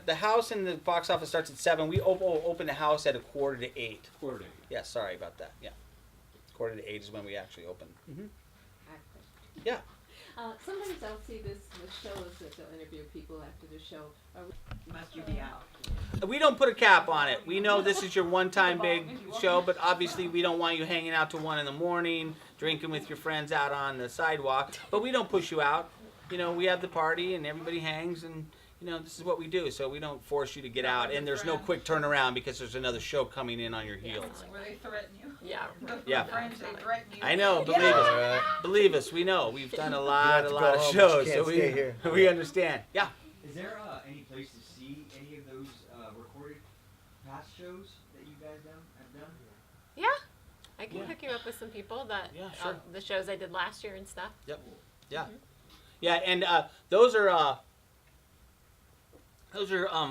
The house and the box office starts at 7. We open the house at 7:45. Quarter to 8. Yeah. Sorry about that. Yeah. 7:45 is when we actually open. Yeah. Sometimes I'll see this with shows that they'll interview people after the show. Must you be out? We don't put a cap on it. We know this is your one-time big show, but obviously we don't want you hanging out till 1 a.m, drinking with your friends out on the sidewalk. But we don't push you out. We have the party and everybody hangs, and this is what we do. So we don't force you to get out. And there's no quick turnaround because there's another show coming in on your heels. Where they threaten you. Yeah. Yeah. Friends, they threaten you. I know. Believe us. Believe us. We know. We've done a lot to go of home, but shows, you so can't stay here. we understand. Yeah. Is there any place to see any of those recorded past shows that you guys have done? Yeah. I can hook you up with some people that sure. the shows I did last year and stuff. Yep. Yeah. Yeah, and those are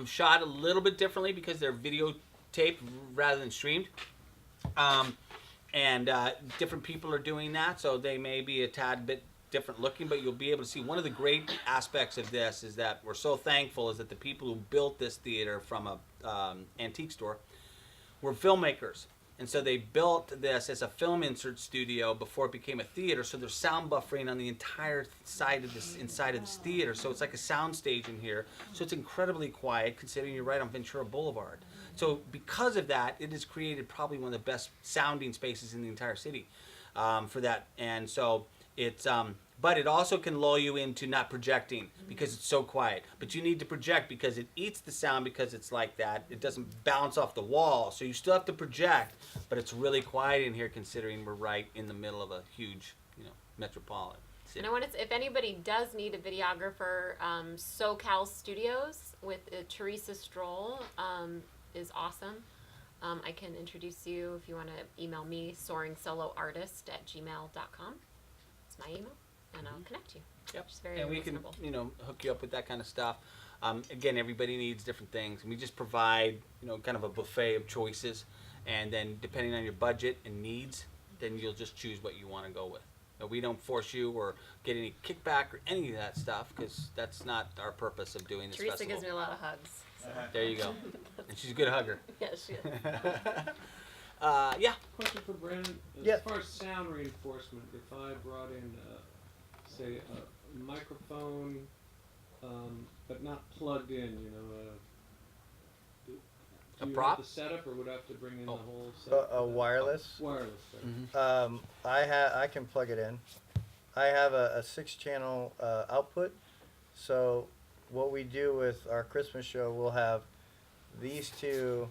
shot a little bit differently because they're videotaped rather than streamed. And different people are doing that, so they may be a tad bit different looking, but you'll be able to see. One of the great aspects of this is that we're so thankful is that the people who built this theater from a antique store were filmmakers. And so they built this as a film insert studio before it became a theater. So there's sound buffering on the entire side of this inside of this theater. So it's like a sound stage in here. So it's incredibly quiet considering you're right on Ventura Boulevard. So because of that, it has created probably one of the best sounding spaces in the entire city for that. And so it's but it also can lull you into not projecting because it's so quiet. But you need to project because it eats the sound because it's like that. It doesn't bounce off the wall. So you still have to project, but it's really quiet in here considering we're right in the middle of a huge, metropolitan city. And I want to, if anybody does need a videographer, SoCal Studios with Teresa Stroll is awesome. I can introduce you if you want to email me, soringsoloartist@gmail.com. It's my email. And I'll connect you. Yep. Which is very and we reasonable. can, hook you up with that kind of stuff. Again, everybody needs different things, and we just provide, kind of a buffet of choices. And then, depending on your budget and needs, then you'll just choose what you want to go with. We don't force you or get any kickback or any of that stuff because that's not our purpose of doing this Teresa festival. gives me a lot of hugs. There you go. And she's a good hugger. Yeah, she is. Yeah. Question for Brandon. As Yeah. far as sound reinforcement, if I brought in, say, a microphone, but not plugged in, A do you prop? have the setup, or would I have to bring in the whole setup? A wireless. Wireless. Right. I can plug it in. I have a 6-channel output. So what we do with our Christmas show, we'll have these two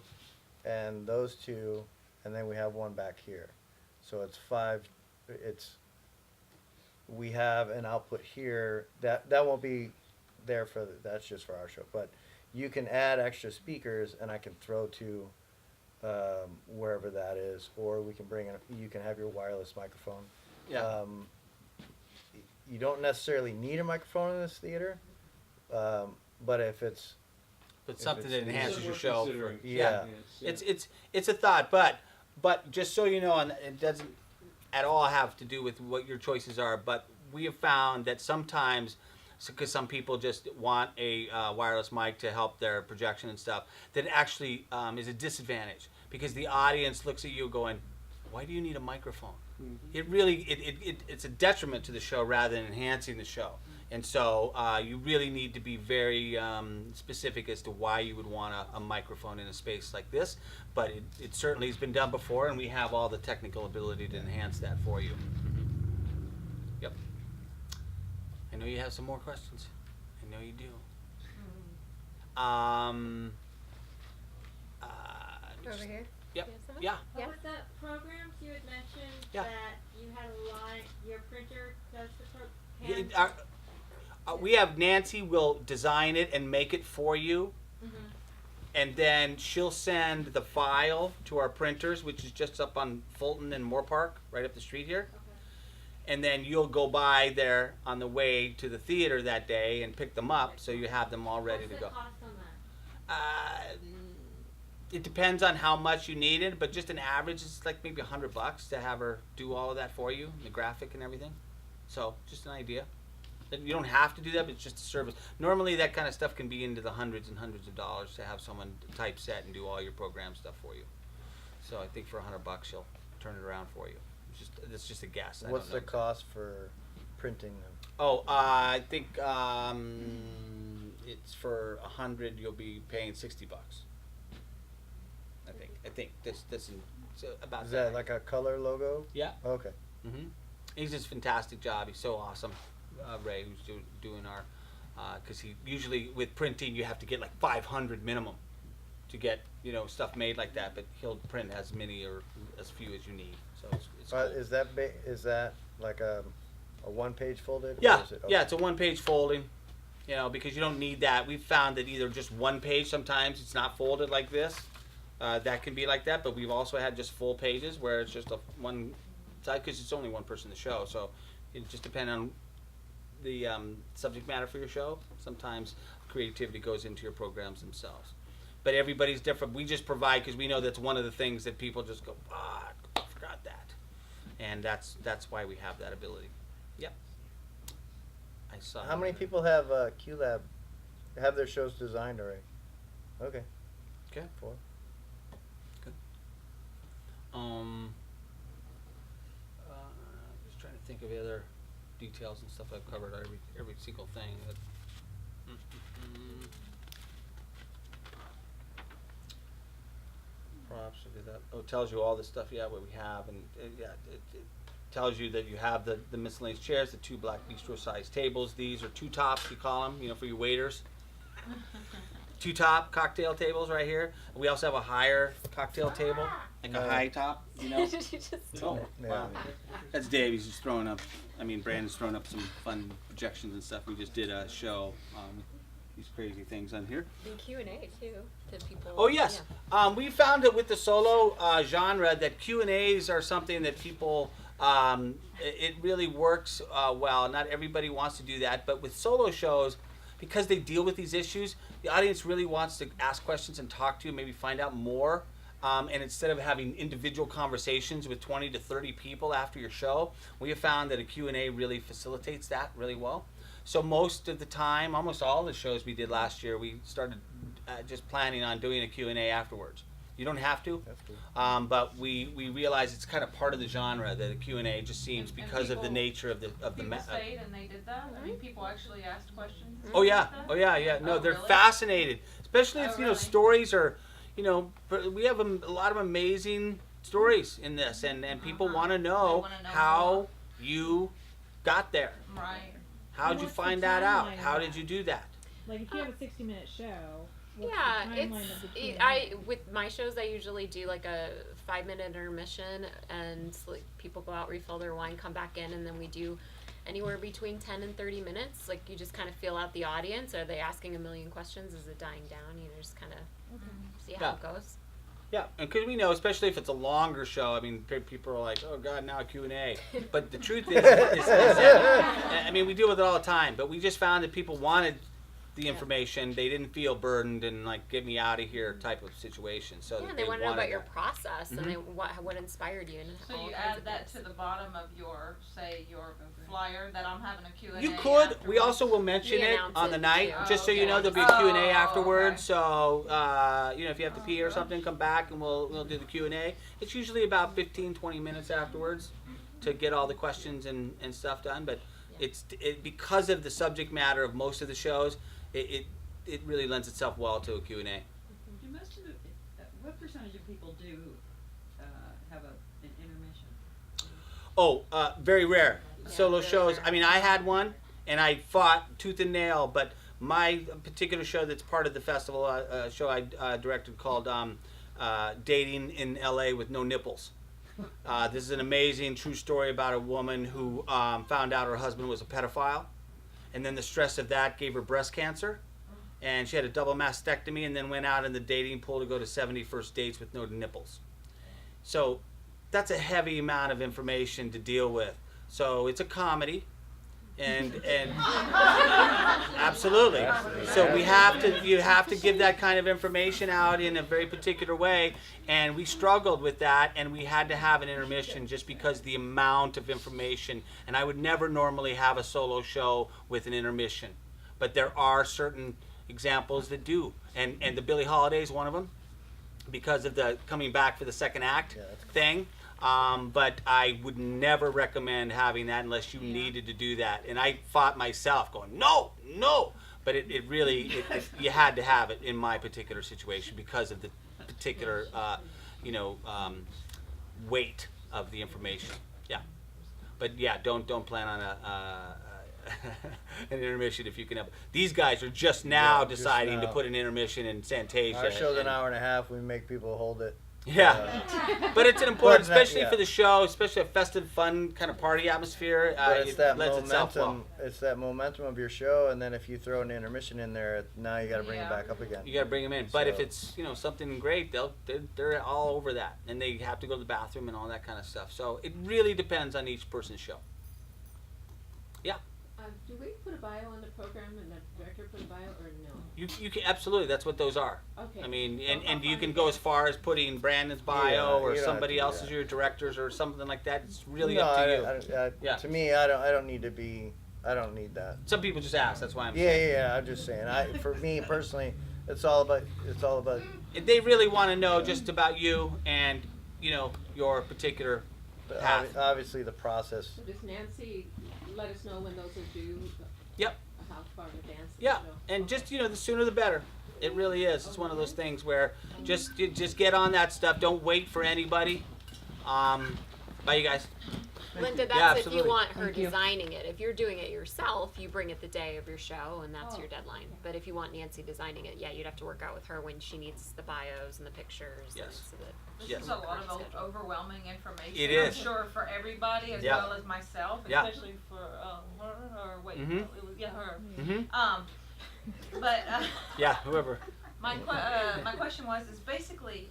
and those two, and then we have one back here. So it's 5. We have an output here that won't be there that's just for our show. But you can add extra speakers, and I can throw to wherever that is, or we can you can have your wireless microphone. Yeah. You don't necessarily need a microphone in this theater, but if it's something that enhances Something your worth show. considering. Yeah. It's a thought, but just so you know, and it doesn't at all have to do with what your choices are, but we have found that sometimes, because some people just want a wireless mic to help their projection and stuff, that it actually is a disadvantage because the audience looks at you going, why do you need a microphone? It really it's a detriment to the show rather than enhancing the show. And so you really need to be very specific as to why you would want a microphone in a space like this. But it certainly has been done before, and we have all the technical ability to enhance that for you. Yep. I know you have some more questions. I know you do. Over here. Yep. You have someone? Yeah. Yeah. With the programs you had mentioned Yeah. that you had a line, your printer does the We have Nancy will design it and make it for you, and then she'll send the file to our printers, which is just up on Fulton and Moore Park, right up the street here. And then you'll go by there on the way to the theater that day and pick them up, so you have them all ready to go. What's the cost on that? It depends on how much you need it, but just an average is like maybe $100 to have her do all of that for you, the graphic and everything. So just an idea. You don't have to do that, but it's just a service. Normally that kind of stuff can be into the hundreds and hundreds of dollars to have someone typeset and do all your program stuff for you. So I think for $100 she'll turn it around for you. It's just a guess. What's the cost for printing them? Oh, I think it's for 100. You'll be paying $60. I think this is about. Is that like a color logo? Yeah. Okay. He's just a fantastic job. He's so awesome, Ray, who's doing our, because he usually with printing you have to get like 500 minimum to get stuff made like that, but he'll print as many or as few as you need. So it's cool. Is that like a one-page folded? Yeah, or is it, yeah, it's a one-page folding. Because you don't need that. We've found that either just one page sometimes it's not folded like this. That can be like that, but we've also had just full pages where it's just a one side because it's only one person in the show. So it just depends on the subject matter for your show. Sometimes creativity goes into your programs themselves. But everybody's different. We just provide because we know that's one of the things that people just go, I forgot that. And that's why we have that ability. Yep. I saw. How many people have QLab have their shows designed already? Okay. Okay. 4. Good. Just trying to think of the other details and stuff. I've covered every single thing. Props. Look at that. Oh, it tells you all the stuff. Yeah, what we have, and it tells you that you have the miscellaneous chairs, the 2 black bistro-sized tables. These are 2-tops, we call them, for your waiters. 2-top cocktail tables right here. We also have a higher cocktail table, like a high top, Oh, wow. That's Dave. He's just throwing up. Brandon's throwing up some fun projections and stuff. We just did a show. These crazy things on here. And Q&A too. To people. Oh yes. Yeah. We found that with the solo genre that Q&As are something that people. It really works well. Not everybody wants to do that, but with solo shows, because they deal with these issues, the audience really wants to ask questions and talk to you, maybe find out more. And instead of having individual conversations with 20 to 30 people after your show, we have found that a Q&A really facilitates that really well. So most of the time, almost all the shows we did last year, we started just planning on doing a Q&A afterwards. You don't have to, but we realize it's kind of part of the genre that a Q&A just seems because of the nature of the People stayed and they did that? I mean, people actually asked questions? Oh yeah, yeah. No, they're really? fascinated, especially if really? Stories are, we have a lot of amazing stories in this, and people want to know how you got there. Right. How did you find that out? How did you do that? Like if you have a 60-minute show. What's Yeah, the timeline of the Q&A? with my shows I usually do like a 5-minute intermission, and like people go out, refill their wine, come back in, and then we do anywhere between 10 and 30 minutes. Like you just kind of feel out the audience. Are they asking a million questions? Is it dying down? Just kind of see how it goes. Yeah, and because we know, especially if it's a longer show, people are like, oh God, now a Q&A. But the truth is that, we deal with it all the time, but we just found that people wanted the information. They didn't feel burdened and like, get me out of here type of situation. So and they want to know about your process and what inspired you. And so you add that to the bottom of your flyer that I'm having a Q&A. You could. Afterwards. We also will mention it on the night, just so you know there'll be a Q&A afterwards. Okay. So if you have to pee or something, come back and we'll do the Q&A. It's usually about 15-20 minutes afterwards. to get all the questions and stuff done, but because of the subject matter of most of the shows, it really lends itself well to a Q&A. Do most of the, what percentage of people do have an intermission? Oh, very rare. Solo shows. I mean, I had one, and I fought tooth and nail, but my particular show that's part of the festival, show I directed called Dating in LA with No Nipples. This is an amazing true story about a woman who found out her husband was a pedophile, and then the stress of that gave her breast cancer, and she had a double mastectomy, and then went out in the dating pool to go to 70 first dates with no nipples. So that's a heavy amount of information to deal with. So it's a comedy, and absolutely. So you have to give that kind of information out in a very particular way, and we struggled with that, and we had to have an intermission just because the amount of information. And I would never normally have a solo show with an intermission, but there are certain examples that do, and the Billie Holiday is one of them because of the coming back for the second act thing. But I would never recommend having that unless you needed to do that. And I fought myself going, no. But it really, you had to have it in my particular situation because of the particular, weight of the information. Yeah. But yeah, don't plan on an intermission if you can have. These guys are just now deciding to put an intermission in Fantasia. Our show's an hour and a half. We make people hold it. Yeah, but it's an important, especially for the show, especially a festive, fun kind of party atmosphere. But it's that lends itself well. momentum. It's that momentum of your show, and then if you throw an intermission in there, now you got to bring it back up again. You got to bring them in. But if it's something great, they're all over that, and they have to go to the bathroom and all that kind of stuff. So it really depends on each person's show. Yeah. Do we put a bio on the program and the director put a bio or no? You can absolutely. That's what those are. Okay. I mean, and you can go as far as putting Brandon's bio or somebody else's, your directors or something like that. It's really up to you. To me, I don't need to be. I don't need that. Some people just ask. That's why I'm saying. Yeah. I'm just saying. For me personally, it's all about. They really want to know just about you and your particular path. Obviously, the process. So does Nancy let us know when those are due? Yep. How far in advance? Yeah, and just the sooner the better. It really is. It's one of those things where just get on that stuff. Don't wait for anybody. Bye, you guys. Linda, that's if you want her designing it. If you're doing it yourself, you bring it the day of your show, and that's your deadline. But if you want Nancy designing it, you'd have to work out with her when she needs the bios and the pictures. Yes. This is a lot of overwhelming information. It is. I'm sure for everybody as well as myself, especially for her or wait, Mm-hmm. it was her. Mm-hmm. But whoever. My question is basically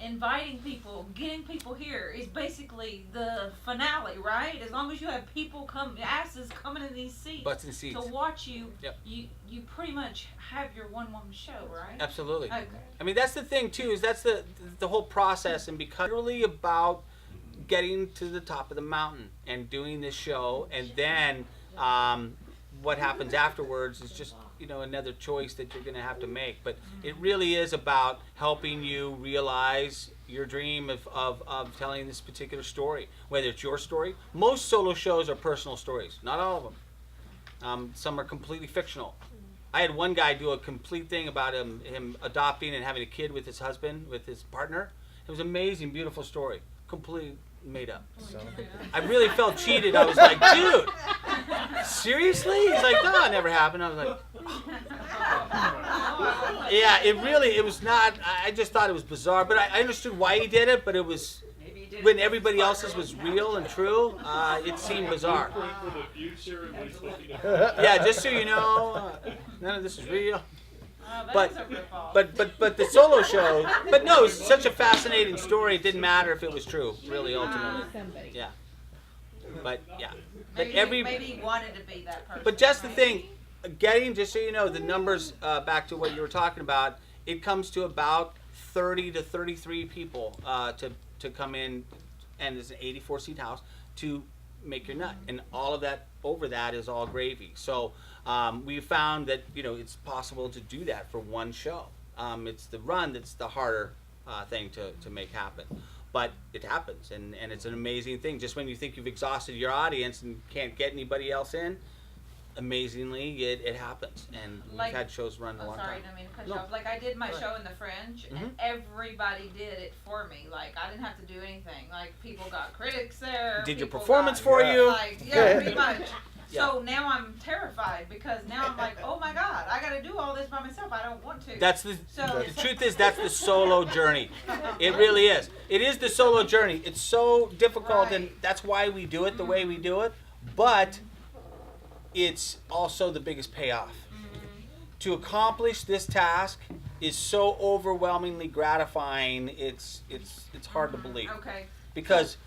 inviting people, getting people here is basically the finale, right? As long as you have people asses coming in these seats, butts in seats to watch you, yep. you pretty much have your one-woman show, right? Absolutely. Okay. I mean, that's the thing too. Is that's the whole process, and because it's really about getting to the top of the mountain and doing this show, and then what happens afterwards is just another choice that you're going to have to make. But it really is about helping you realize your dream of telling this particular story, whether it's your story. Most solo shows are personal stories, not all of them. Some are completely fictional. I had one guy do a complete thing about him adopting and having a kid with his husband, with his partner. It was an amazing, beautiful story, completely made up. So I really felt cheated. I was like, dude, seriously? He's like, no, it never happened. I was like, yeah, it was not. I just thought it was bizarre, but I understood why he did it. But it was when everybody else's was real and true. It seemed bizarre. For the future, yeah, just so you know, none of this is real. But the solo show. But no, it's such a fascinating story. It didn't matter if it was true, really, ultimately. Yeah. But yeah. But maybe he wanted to be that person. But just the thing, just so you know, the numbers back to what you were talking about, it comes to about 30 to 33 people to come in, and it's an 84-seat house to make your nut, and all of that over that is all gravy. So we found that it's possible to do that for one show. It's the run that's the harder thing to make happen. but it happens, and it's an amazing thing. Just when you think you've exhausted your audience and can't get anybody else in, amazingly, it happens. And Like- we've had shows run a long Sorry, time. I didn't mean to cut No. you off. Like I did my Go ahead. show in the Fringe, Mhm. and everybody did it for me. Like I didn't have to do anything. Like people got critics there. Did your people performance got- for Yeah. you? Like yeah, pretty much. Yeah. So now I'm terrified because now I'm like, oh my god, I got to do all this by myself. I don't want to. That's the So- the truth is that's the solo journey. It really is. It is the solo journey. It's so difficult, and that's why we do it the way we do it. But it's also the biggest payoff. To accomplish this task is so overwhelmingly gratifying. It's hard to believe. Okay. Because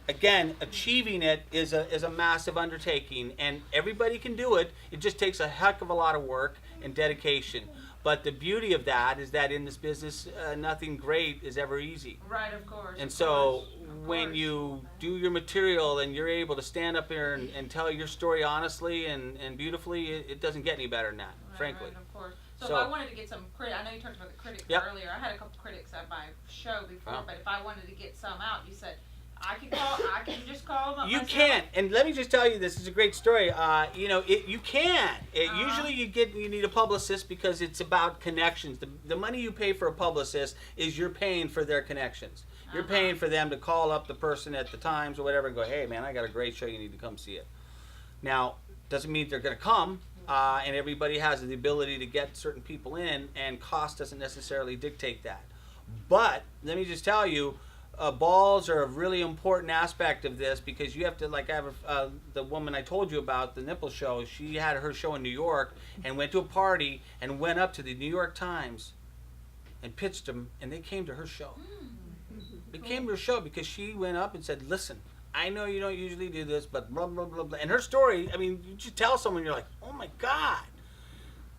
again, achieving it is a massive undertaking, and everybody can do it. It just takes a heck of a lot of work and dedication. But the beauty of that is that in this business, nothing great is ever easy. Right, of course. And of so course, of when course. you do your material and you're able to stand up here and tell your story honestly and beautifully, it doesn't get any better than that, Right, frankly. right, of course. So, So- if I wanted to get some I know you talked about the critics Yep. earlier. I had a couple critics at my show before, Wow. but if I wanted to get some out, you said I can just call them up You myself? can, and let me just tell you, this is a great story. You can. Usually, you need a publicist because it's about connections. The money you pay for a publicist is you're paying for their connections. You're paying for them to call up the person at the Times or whatever and go, hey man, I got a great show. You need to come see it. Now, doesn't mean they're going to come, and everybody has the ability to get certain people in, and cost doesn't necessarily dictate that. But let me just tell you. Balls are a really important aspect of this because you have to, like, I have the woman I told you about, the nipple show. She had her show in New York and went to a party and went up to the New York Times and pitched them, and they came to her show. They came to her show because she went up and said, listen, I know you don't usually do this, but blah, blah, blah, blah. And her story, I mean, you just tell someone, you're like, oh my God.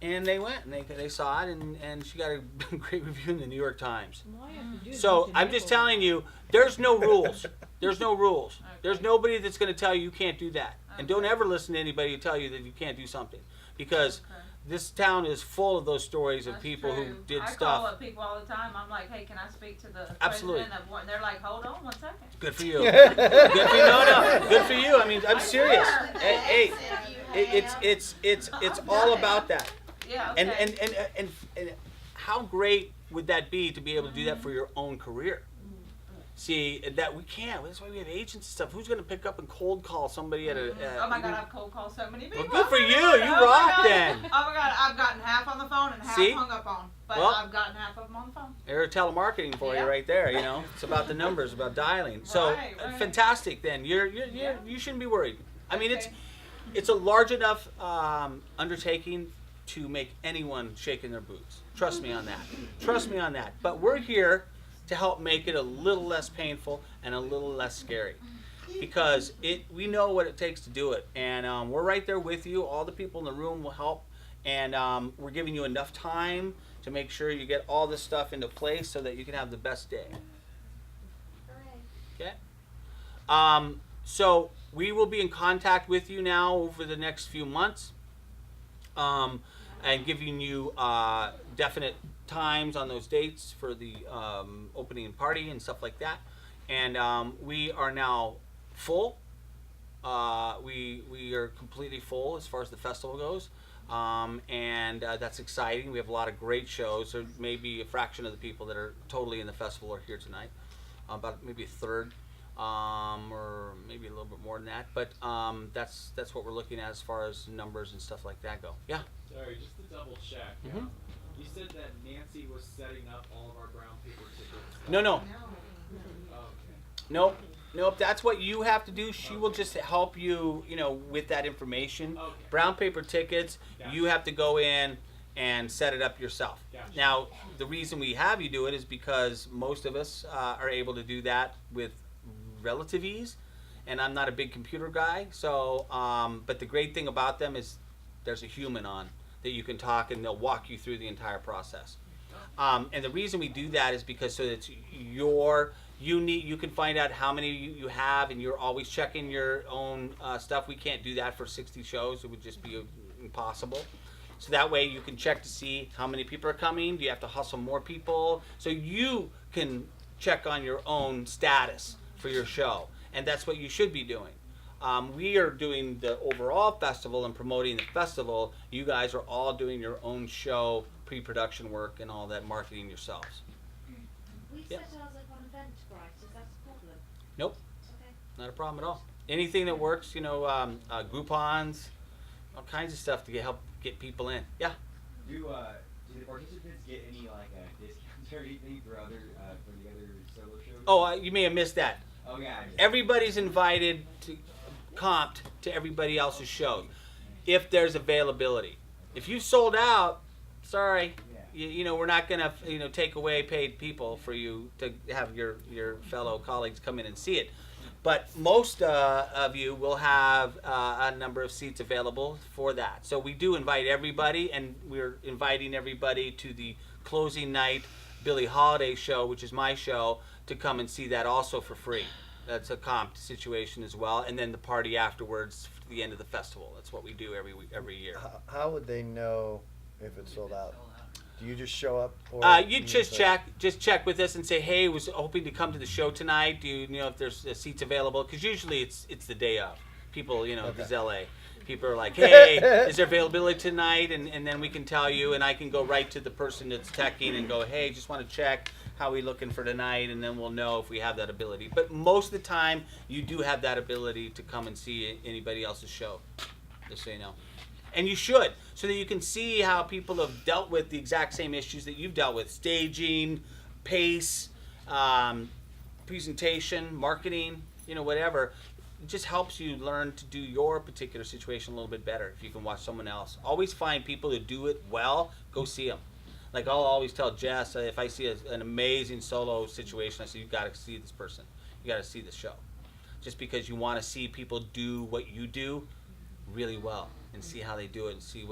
And they went and they saw it, and she got a great review in the New York Times. All you have to do is So mention I'm just nipple. telling you, there's no rules. There's no rules. There's nobody that's going to tell you you can't do that. And don't ever listen to anybody who tell you that you can't do something, because this town is full of those stories of That's people true. who did I stuff. call up people all the time. I'm like, hey, can I speak to the Absolutely. president of one? And they're like, hold on 1 second. Good for you. Good for you. No. Good for you. I mean, I'm serious. swear. Hey, it's all about that. Yeah. Okay. And how great would that be to be able to do that for your own career? See, that we can't. That's why we have agents and stuff. Who's going to pick up and cold call somebody at a... Oh my God, I've cold called so many people. Well, good for you. You Oh my rock God. then. Oh my God, I've gotten half on the phone and half See? hung up on. But Well- I've gotten half of them on the phone. There's telemarketing for you Yeah. right there. You know, it's about the numbers, about dialing. So Right, right. fantastic. Then you shouldn't be worried. I mean, it's a large enough undertaking to make anyone shake in their boots. Trust me on that. Trust me on that. But we're here to help make it a little less painful and a little less scary, because we know what it takes to do it, and we're right there with you. All the people in the room will help, and we're giving you enough time to make sure you get all this stuff into place so that you can have the best day. Okay. So we will be in contact with you now over the next few months, and giving you definite times on those dates for the opening party and stuff like that. And we are now full. We are completely full as far as the festival goes. And that's exciting. We have a lot of great shows. There may be a fraction of the people that are totally in the festival are here tonight, about maybe a third, or maybe a little bit more than that. But that's what we're looking at as far as numbers and stuff like that go. Yeah. Sorry, just to double check. Mhm. You said that Nancy was setting up all of our brown paper tickets. No. Oh, okay. Nope. That's what you have to do. She will just help you, with that information. Okay. Brown paper tickets, Gotcha. you have to go in and set it up yourself. Gotcha. Now, the reason we have you do it is because most of us are able to do that with relative ease, and I'm not a big computer guy. So, but the great thing about them is there's a human on that you can talk, and they'll walk you through the entire process. And the reason we do that is because so that you can find out how many you have, and you're always checking your own stuff. We can't do that for 60 shows. It would just be impossible. So that way you can check to see how many people are coming. Do you have to hustle more people? So you can check on your own status for your show, and that's what you should be doing. We are doing the overall festival and promoting the festival. You guys are all doing your own show, pre-production work, and all that marketing yourselves. We Yeah. set ours up on Eventbrite, is that a problem? Nope, Okay. not a problem at all. Anything that works, Groupons, all kinds of stuff to help get people in. Yeah. Do the participants get any like discounts or anything for other for the other solo shows? Oh, you may have missed that. Oh yeah. Everybody's invited to comped to everybody else's shows if there's availability. If you sold out, sorry, we're not gonna take away paid people for you to have your fellow colleagues come in and see it. But most of you will have a number of seats available for that. So we do invite everybody, and we're inviting everybody to the closing night Billie Holiday show, which is my show, to come and see that also for free. That's a comped situation as well, and then the party afterwards for the end of the festival. That's what we do every year. How would they know if it's sold out? Do you just show up? Or You just check with us and say, hey, was hoping to come to the show tonight. Do you know if there's seats available? Because usually it's the day of. People, this is LA. People are like, hey, is there availability tonight? And then we can tell you, and I can go right to the person that's teching and go, hey, just want to check how we looking for tonight, and then we'll know if we have that ability. But most of the time, you do have that ability to come and see anybody else's show, just so you know. And you should, so that you can see how people have dealt with the exact same issues that you've dealt with: staging, pace, presentation, marketing, whatever. It just helps you learn to do your particular situation a little bit better if you can watch someone else. Always find people who do it well, go see them. Like I'll always tell Jess, if I see an amazing solo situation, I say, you got to see this person. You got to see the show. Just because you want to see people do what you do really well and see how they do it and see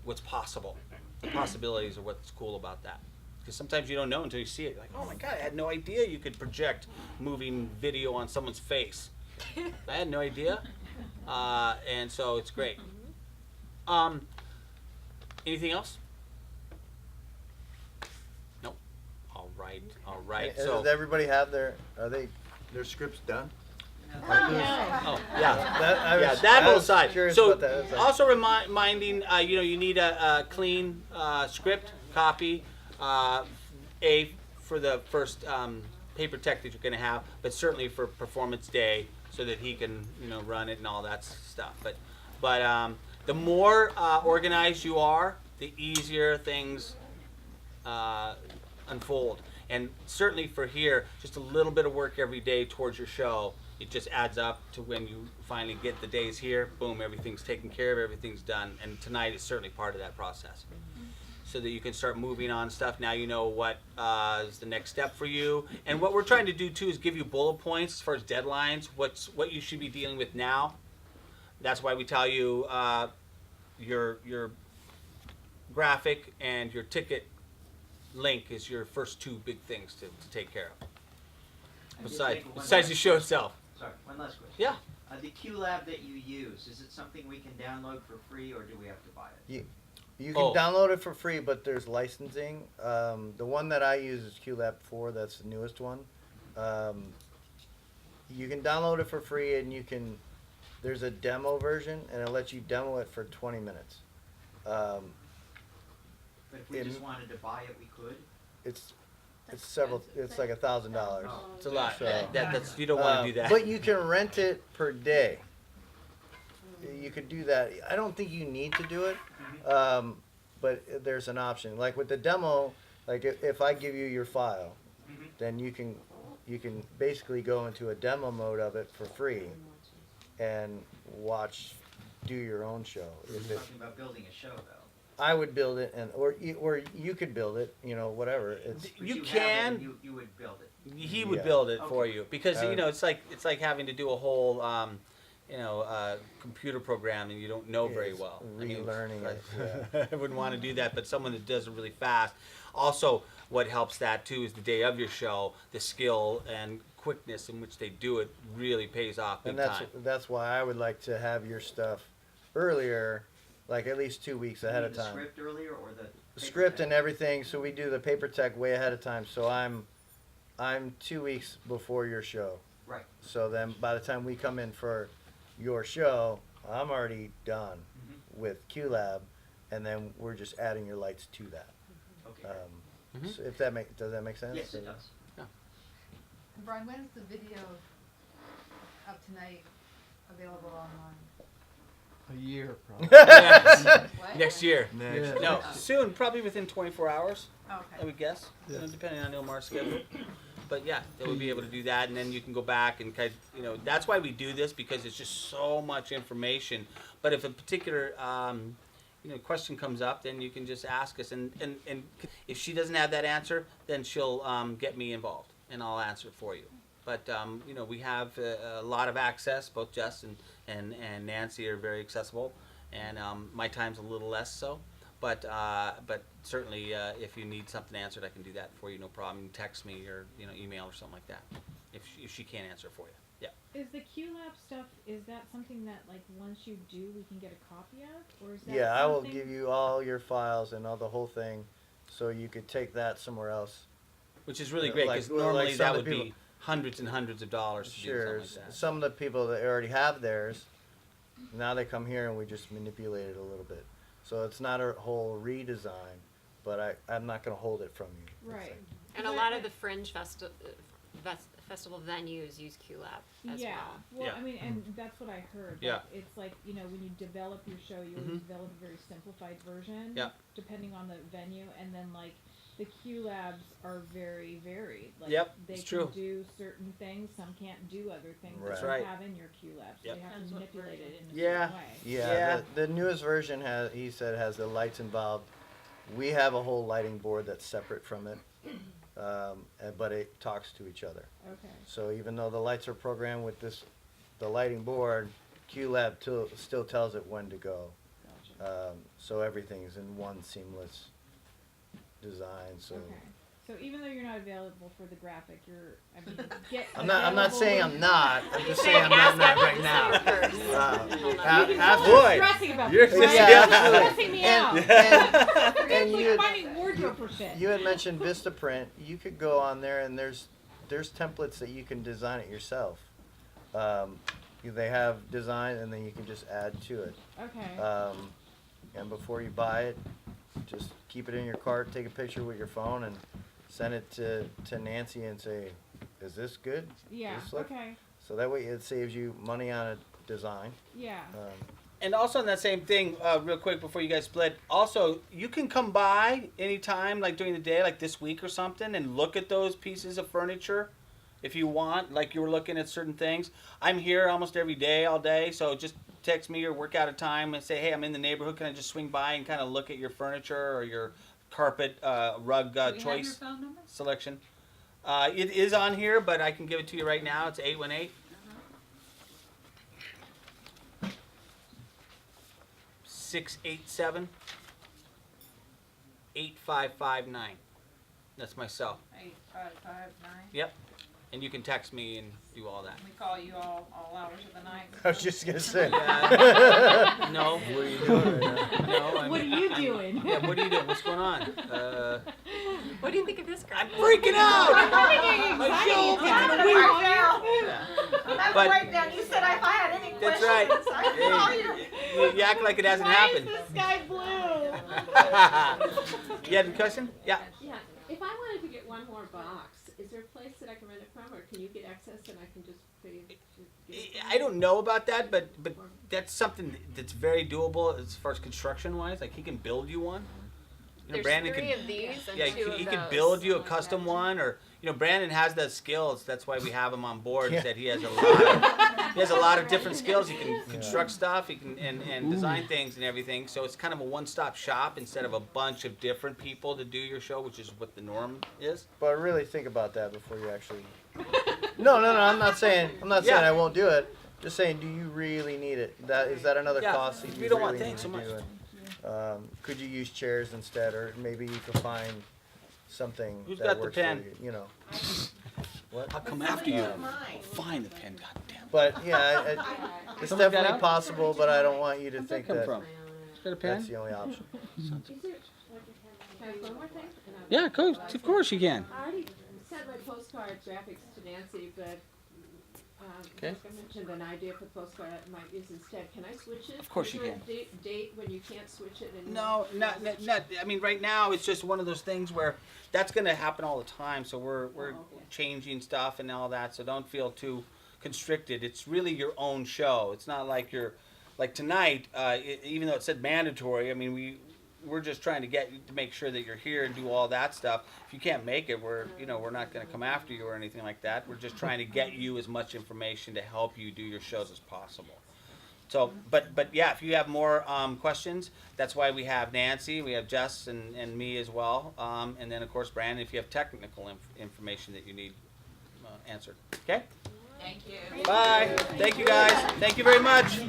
what's possible. The possibilities are what's cool about that. Because sometimes you don't know until you see it. You're like, oh my God, I had no idea you could project moving video on someone's face. I had no idea. And so it's great. Anything else? Nope. All right. Does everybody have their scripts done? Oh, yeah. That That whole was side. curious So about that. It's like- also reminding, you need a clean script copy, for the first paper tech that you're going to have, but certainly for performance day, so that he can run it and all that stuff. But the more organized you are, the easier things unfold. And certainly for here, just a little bit of work every day towards your show, it just adds up to when you finally get the days here, boom, everything's taken care of, everything's done. And tonight is certainly part of that process. So that you can start moving on stuff. Now you know what is the next step for you. And what we're trying to do too is give you bullet points as far as deadlines, what you should be dealing with now. That's why we tell you your graphic and your ticket link is your first two big things to take care of. Besides the show itself. Sorry, one last question. Yeah. The QLab that you use, is it something we can download for free, or do we have to buy it? You can download it for free, but there's licensing. The one that I use is QLab 4. That's the newest one. You can download it for free, and there's a demo version, and it lets you demo it for 20 minutes. But if we just wanted to buy it, we could? It's like $1,000. It's a lot. So, That's you don't want to do that. But you can rent it per day. You could do that. I don't think you need to do it, but there's an option. Like with the demo, like if I give you your file, then you can basically go into a demo mode of it for free, and do your own show. We're talking about building a show, though. I would build it, or you could build it. Whatever. You can. You would build it. He would build it for you because it's like having to do a whole computer program and you don't know very well. Relearning it. I wouldn't want to do that, but someone that does it really fast. Also, what helps that too is the day of your show, the skill and quickness in which they do it really pays off big time. That's why I would like to have your stuff earlier. Like at least 2 weeks ahead of time. The script earlier or the script and everything, so we do the paper tech way ahead of time. So I'm 2 weeks before your show. Right. So then by the time we come in for your show, I'm already done with QLab, and then we're just adding your lights to that. Okay. So if does that make sense? Yes, it does. Brian, when is the video of tonight available online? A year, What? Next year. Next. No, soon, probably within 24 hours. Okay. I would guess, Yeah. depending on Ilmar's schedule. But yeah, they would be able to do that, and then you can go back and kind of, that's why we do this, because it's just so much information. But if a particular question comes up, then you can just ask us, and if she doesn't have that answer, then she'll get me involved, and I'll answer it for you. But we have a lot of access. Both Jess and Nancy are very accessible, and my time's a little less so. But certainly, if you need something answered, I can do that for you, no problem. You can text me or email or something like that, if she can't answer for you. Yeah. Is the QLab stuff, is that something that, like, once you do, we can get a copy of? Or is that Yeah, I will something- give you all your files and all the whole thing, so you could take that somewhere else. Which is really great, because normally that would be hundreds and hundreds of dollars to do Sure. something like that. Some of the people that already have theirs, now they come here and we just manipulate it a little bit. So it's not a whole redesign, but I'm not going to hold it from you. It's Right. like- And a lot of the fringe festival venues use QLab as Yeah. well. Well, Yeah. I mean, and that's what I heard. Yeah. Like, it's like, when you develop your show, you always Mhm. develop a very simplified version. Yeah. Depending on the venue, and then like the QLabs are very varied. Like, Yep, they it's can true. do certain things, some can't do other things Right. that you Right. have in your QLab. So Yep. they have to manipulate it in a Yeah. certain way. Yeah, the newest version he said has the lights involved. We have a whole lighting board that's separate from it, but it talks to each other. Okay. So even though the lights are programmed with the lighting board, QLab still tells it when to go. Gotcha. So everything's in one seamless design. So Okay. So even though you're not available for the graphic, I'm not saying I'm not. I'm just saying I'm Ask not after right you now. say your first. After You're stressing about You're this, right? yeah, Stressing me out. And Like you finding wardrobe for shit. had mentioned Vistaprint. You could go on there and there's templates that you can design it yourself. They have design and then you can just add to it. Okay. And before you buy it, just keep it in your cart, take a picture with your phone, and send it to Nancy and say, "Is this good? Yeah. This look-" Okay. So that way it saves you money on a design. Yeah. And also on that same thing, real quick before you guys split, also you can come by anytime, like during the day, like this week or something, and look at those pieces of furniture if you want, like you were looking at certain things. I'm here almost every day, all day, so just text me or work out a time and say, hey, I'm in the neighborhood, can I just swing by and kind of look at your furniture or your carpet, rug Do we have your choice phone number? selection. It is on here, but I can give it to you right now. It's 818 687 8559. That's my cell. 8559. Yep. And you can text me and do all that. We call you all hours of the night. I was just gonna say. No. What are you doing right now? No. What are you doing? Yeah. What are you doing? What's going on? What do you think of this guy? I'm freaking out. My show It's I'm gonna having be a on breakdown. Yeah. I'm having But- a breakdown. You said if I had any That's questions, right. I could call you. You act like it hasn't Why happened. is this guy blue? You had a question? Yeah. Yeah, if I wanted to get one more box, is there a place that I can rent it from, or can you get access and I can just pay? I don't know about that, but that's something that's very doable as far as construction wise. Like he can build you one. You know, There's Brandon three can, of these and yeah, two he of could those. build you a custom one, or Brandon has the skills. That's why we have him on board. Yeah. Is that he has a lot of different skills. He can construct stuff. He can and design things and everything. So it's kind of a one-stop shop instead of a bunch of different people to do your show, which is what the norm is. But really think about that before you actually. No. I'm not saying I won't do it. Just saying, do you really need it? Is that another Yeah, cost that we you don't really want need things to so much. do? Could you use chairs instead, or maybe you could find something Who's that got the works pen? for you? What? I'll come after you. I'll find the pen. Goddamn. But yeah, it's Someone got definitely out? possible. But I don't want you to Where'd think that come that from? Got a pen? that's the only option. Is there, can I have one more thing? And I'll- Yeah, of course you can. I already sent my postcard graphics to Nancy, but Okay. like I mentioned, an idea for postcard I might use instead. Can I switch it? Of course Is you there can. a date when you can't switch it? And No, not. I mean, right now it's just one of those things where that's going to happen all the time. So we're changing stuff and all that. So don't feel too constricted. It's really your own show. It's not like you're like tonight. Even though it said mandatory, I mean we're just trying to get you to make sure that you're here and do all that stuff. If you can't make it, we're not going to come after you or anything like that. We're just trying to get you as much information to help you do your shows as possible. So, but yeah, if you have more questions, that's why we have Nancy, we have Jess and me as well, and then of course Brandon, if you have technical information that you need answered. Okay? Thank you. Bye. Thank you guys. Thank you very much.